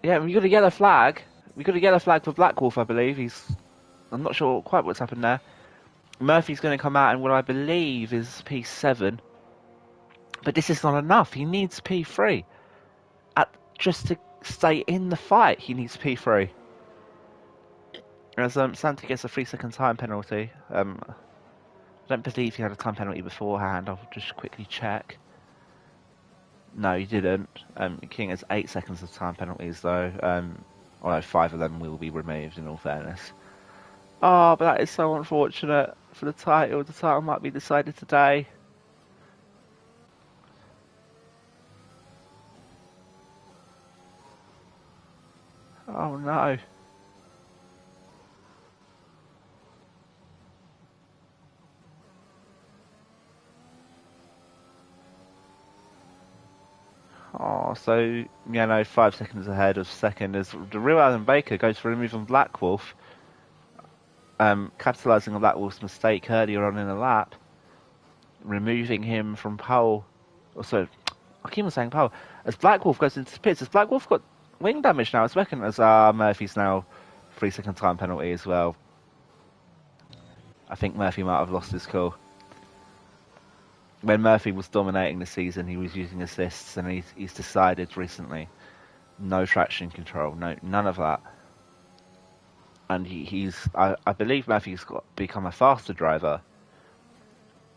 Yeah, we got a yellow flag. We got a yellow flag for Black Wolf, I believe. I'm not sure quite what's happened there. Murphy's going to come out in what I believe is P7. But this is not enough. He needs P3. Just to stay in the fight, he needs P3. As Santa gets a 3-second time penalty. I don't believe he had a time penalty beforehand. I'll just quickly check. No, he didn't. King has 8 seconds of time penalties, though. Although 5 of them will be removed, in all fairness. Oh, but that is so unfortunate for the title. The title might be decided today. Oh no. Oh, so, 5 seconds ahead of second as the real Alan Baker goes for removing Black Wolf. Capitalising on Black Wolf's mistake earlier on in the lap. Removing him from pole. Also, I keep on saying pole. As Black Wolf goes into the pits, has Black Wolf got wing damage now? It's reckoned as Murphy's now 3-second time penalty as well. I think Murphy might have lost his cool. When Murphy was dominating the season, he was using assists, and he's decided recently, no traction control, none of that. And I believe Murphy's become a faster driver,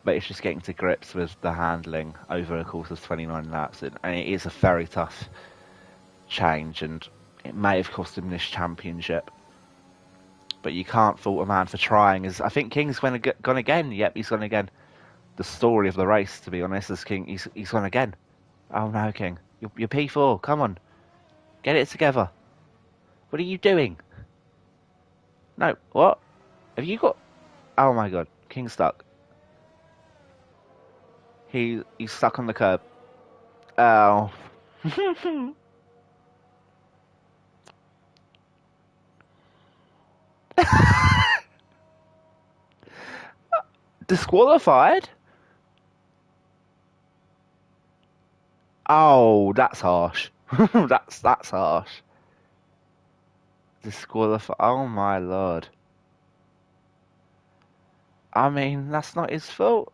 but it's just getting to grips with the handling over a course of 29 laps, and it is a very tough change, and it may have cost him this championship. But you can't fault a man for trying. I think King's gone again. Yep, he's gone again. The story of the race, to be honest, is King. He's gone again. Oh no, King, you're P4. Come on, get it together. What are you doing? No, what? Have you got? Oh my God, King's stuck. He's stuck on the curb. Oh. Disqualified? Oh, that's harsh. that's harsh. Disqualified. Oh my Lord. I mean, that's not his fault.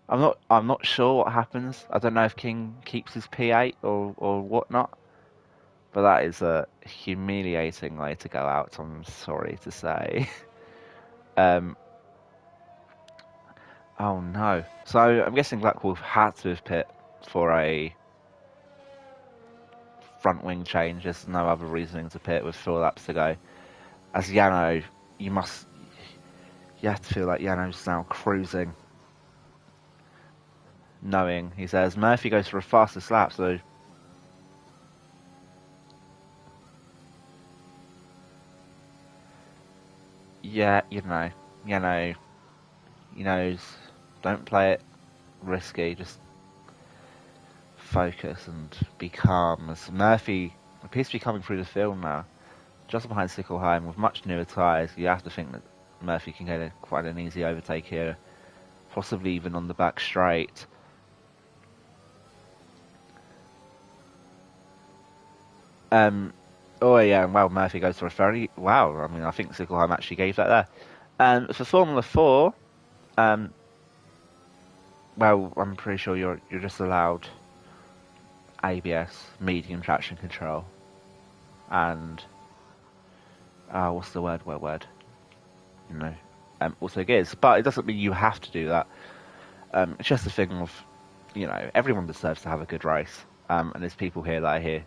I'm not sure what happens. I don't know if King keeps his P8 or whatnot. But that is a humiliating way to go out, I'm sorry to say. Oh no. So I'm guessing Black Wolf had to have pit for a front wing change. There's no other reasoning to pit with 4 laps to go. As Yano, you have to feel like Yano's now cruising. Knowing, he says, Murphy goes for a fastest lap, so... Yeah, Yano, he knows, don't play it risky, just focus and be calm. As Murphy appears to be coming through the field now, just behind Sickelheim with much newer tyres. You have to think that Murphy can get quite an easy overtake here, possibly even on the back straight. Oh yeah, well, Murphy goes for a very... Wow, I mean, I think Sickelheim actually gave that there. For Formula 4, well, I'm pretty sure you're just allowed ABS, medium traction control, and... what's the word? What word? Also gears. But it doesn't mean you have to do that. It's just a thing of, everyone deserves to have a good race. And there's people here that I hear,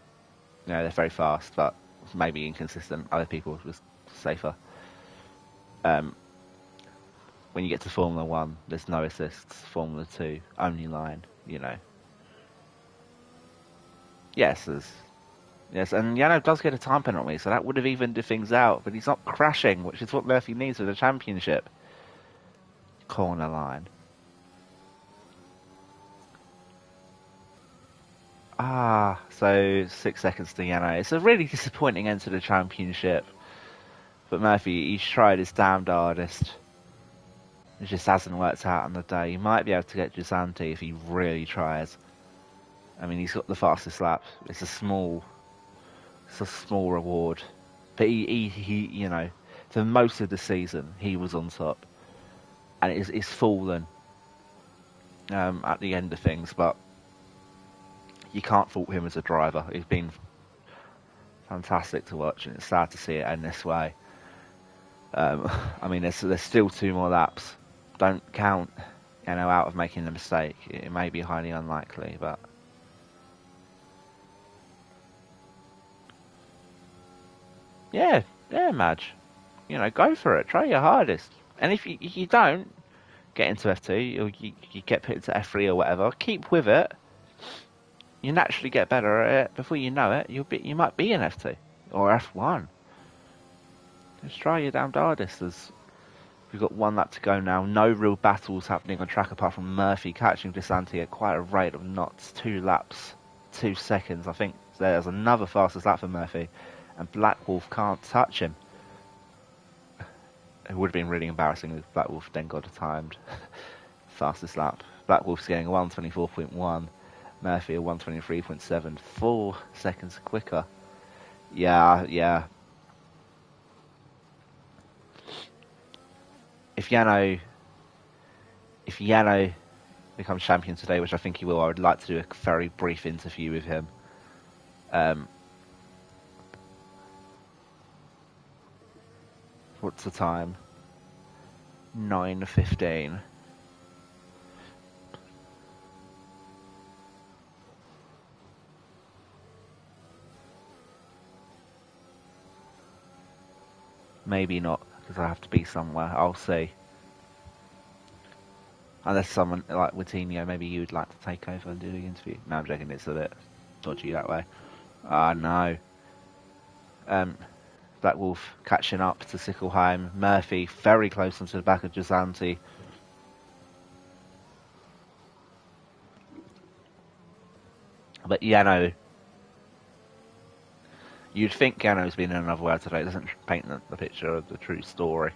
they're very fast, but maybe inconsistent. Other people just safer. When you get to Formula 1, there's no assists. Formula 2, only line, Yes, Yes, and Yano does get a time penalty, so that would have evened things out, but he's not crashing, which is what Murphy needs for the championship. Corner line. So 6 seconds to Yano. It's a really disappointing end to the championship. But Murphy, he's tried his damned hardest. It just hasn't worked out on the day. He might be able to get Gisanti if he really tries. I mean, he's got the fastest lap. It's a small reward. But he you know, for most of the season, he was on top. And it's fallen at the end of things, but you can't fault him as a driver. He's been fantastic to watch, and it's sad to see it end this way. I mean, there's still 2 more laps. Don't count, out of making a mistake. It may be highly unlikely, but yeah, Madge. Go for it. Try your hardest. And if you don't get into F2, or you get put into F3 or whatever, keep with it. You naturally get better at it. Before you know it, you might be in F2 or F1. Just try your damned hardest. We've got 1 lap to go now. No real battles happening on track apart from Murphy catching Gisanti at quite a rate of knots. 2 laps, 2 seconds. I think there's another fastest lap for Murphy, and Black Wolf can't touch him. It would have been really embarrassing if Black Wolf then got a timed fastest lap. Black Wolf's getting a 1:24.1. Murphy a 1:23.7. 4 seconds quicker. Yeah. If Yano becomes champion today, which I think he will, I would like to do a very brief interview with him. What's the time? 9:15. Maybe not, because I have to be somewhere. I'll see. Unless someone like Witinho, maybe you'd like to take over and do the interview. No, I'm joking. It's a bit dodgy that way. No. Black Wolf catching up to Sickelheim. Murphy very close onto the back of Gisanti. But Yano, you'd think Yano's been in another world today. It doesn't paint the picture of the true story.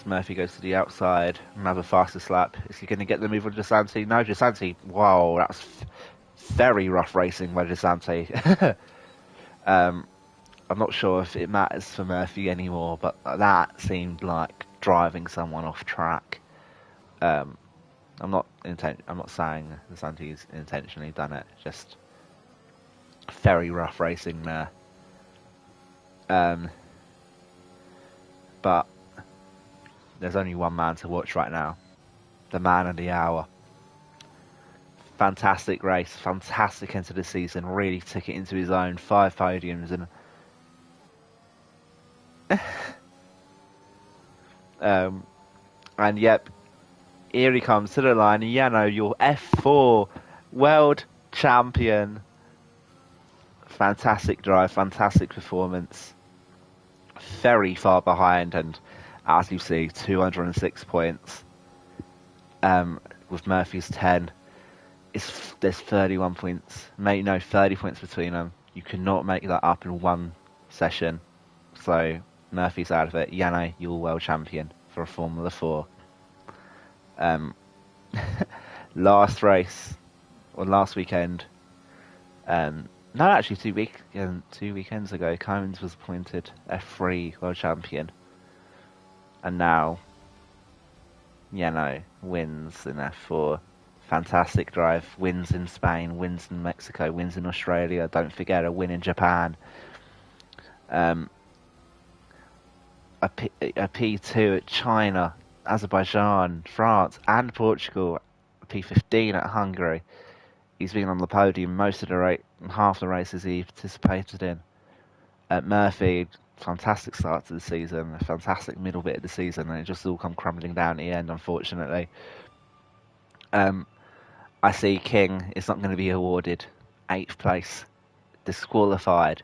Murphy goes to the outside. Another fastest lap. Is he going to get the move on Gisanti? No, Gisanti. Wow, that's very rough racing by Gisanti. I'm not sure if it matters for Murphy anymore, but that seemed like driving someone off track. I'm not saying Gisanti's intentionally done it. Just very rough racing there. But there's only one man to watch right now. The man of the hour. Fantastic race. Fantastic end to the season. Really took it into his own. 5 podiums. And yep, here he comes to the line. Yano, your F4 world champion. Fantastic drive. Fantastic performance. Very far behind, and as you see, 206 points. With Murphy's 10, there's 31 points. 30 points between them. You cannot make that up in one session. So Murphy's out of it. Yano, you're world champion for a Formula 4. Last race, or last weekend. No, actually, 2 weekends ago, Cummins was appointed F3 world champion. And now, Yano wins in F4. Fantastic drive. Wins in Spain, wins in Mexico, wins in Australia. Don't forget a win in Japan. A P2 at China, Azerbaijan, France, and Portugal. A P15 at Hungary. He's been on the podium most of the half the races he participated in. Murphy, fantastic start to the season, a fantastic middle bit of the season, and it just all come crumbling down at the end, unfortunately. I see King is not going to be awarded 8th place, disqualified.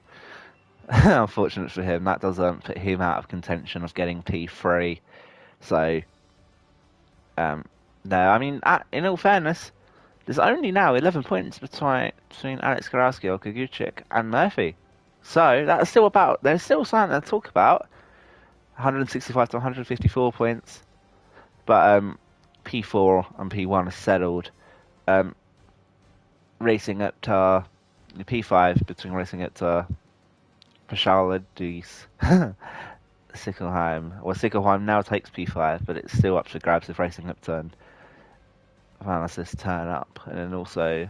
Unfortunate for him, that doesn't put him out of contention of getting P3. So, no, I mean, in all fairness, there's only now 11 points between Alex Karowski, Okaguchik, and Murphy. So that's still there's still something to talk about. 165 to 154 points, but P4 and P1 are settled. Racing at P5 between Racing at Pashawaladies, Sickelheim. Well, Sickelheim now takes P5, but it's still up for grabs if Racing up turn Vanasis turn up, and then also,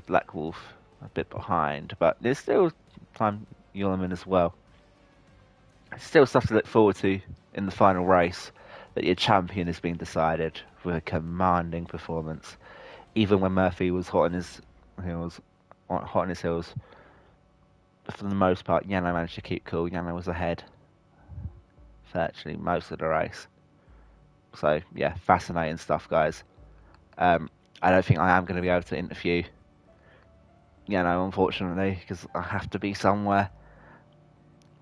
Black Wolf a bit behind, but there's still time Ullman as well. Still stuff to look forward to in the final race, that your champion is being decided with a commanding performance. Even when Murphy was hot on his heels, for the most part, Yano managed to keep cool. Yano was ahead virtually most of the race. So yeah, fascinating stuff, guys. I don't think I am going to be able to interview Yano, unfortunately, because I have to be somewhere.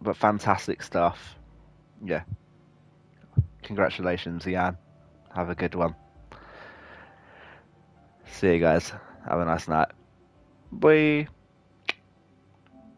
But fantastic stuff. Yeah. Congratulations, Jan. Have a good one. See you guys. Have a nice night. Bye.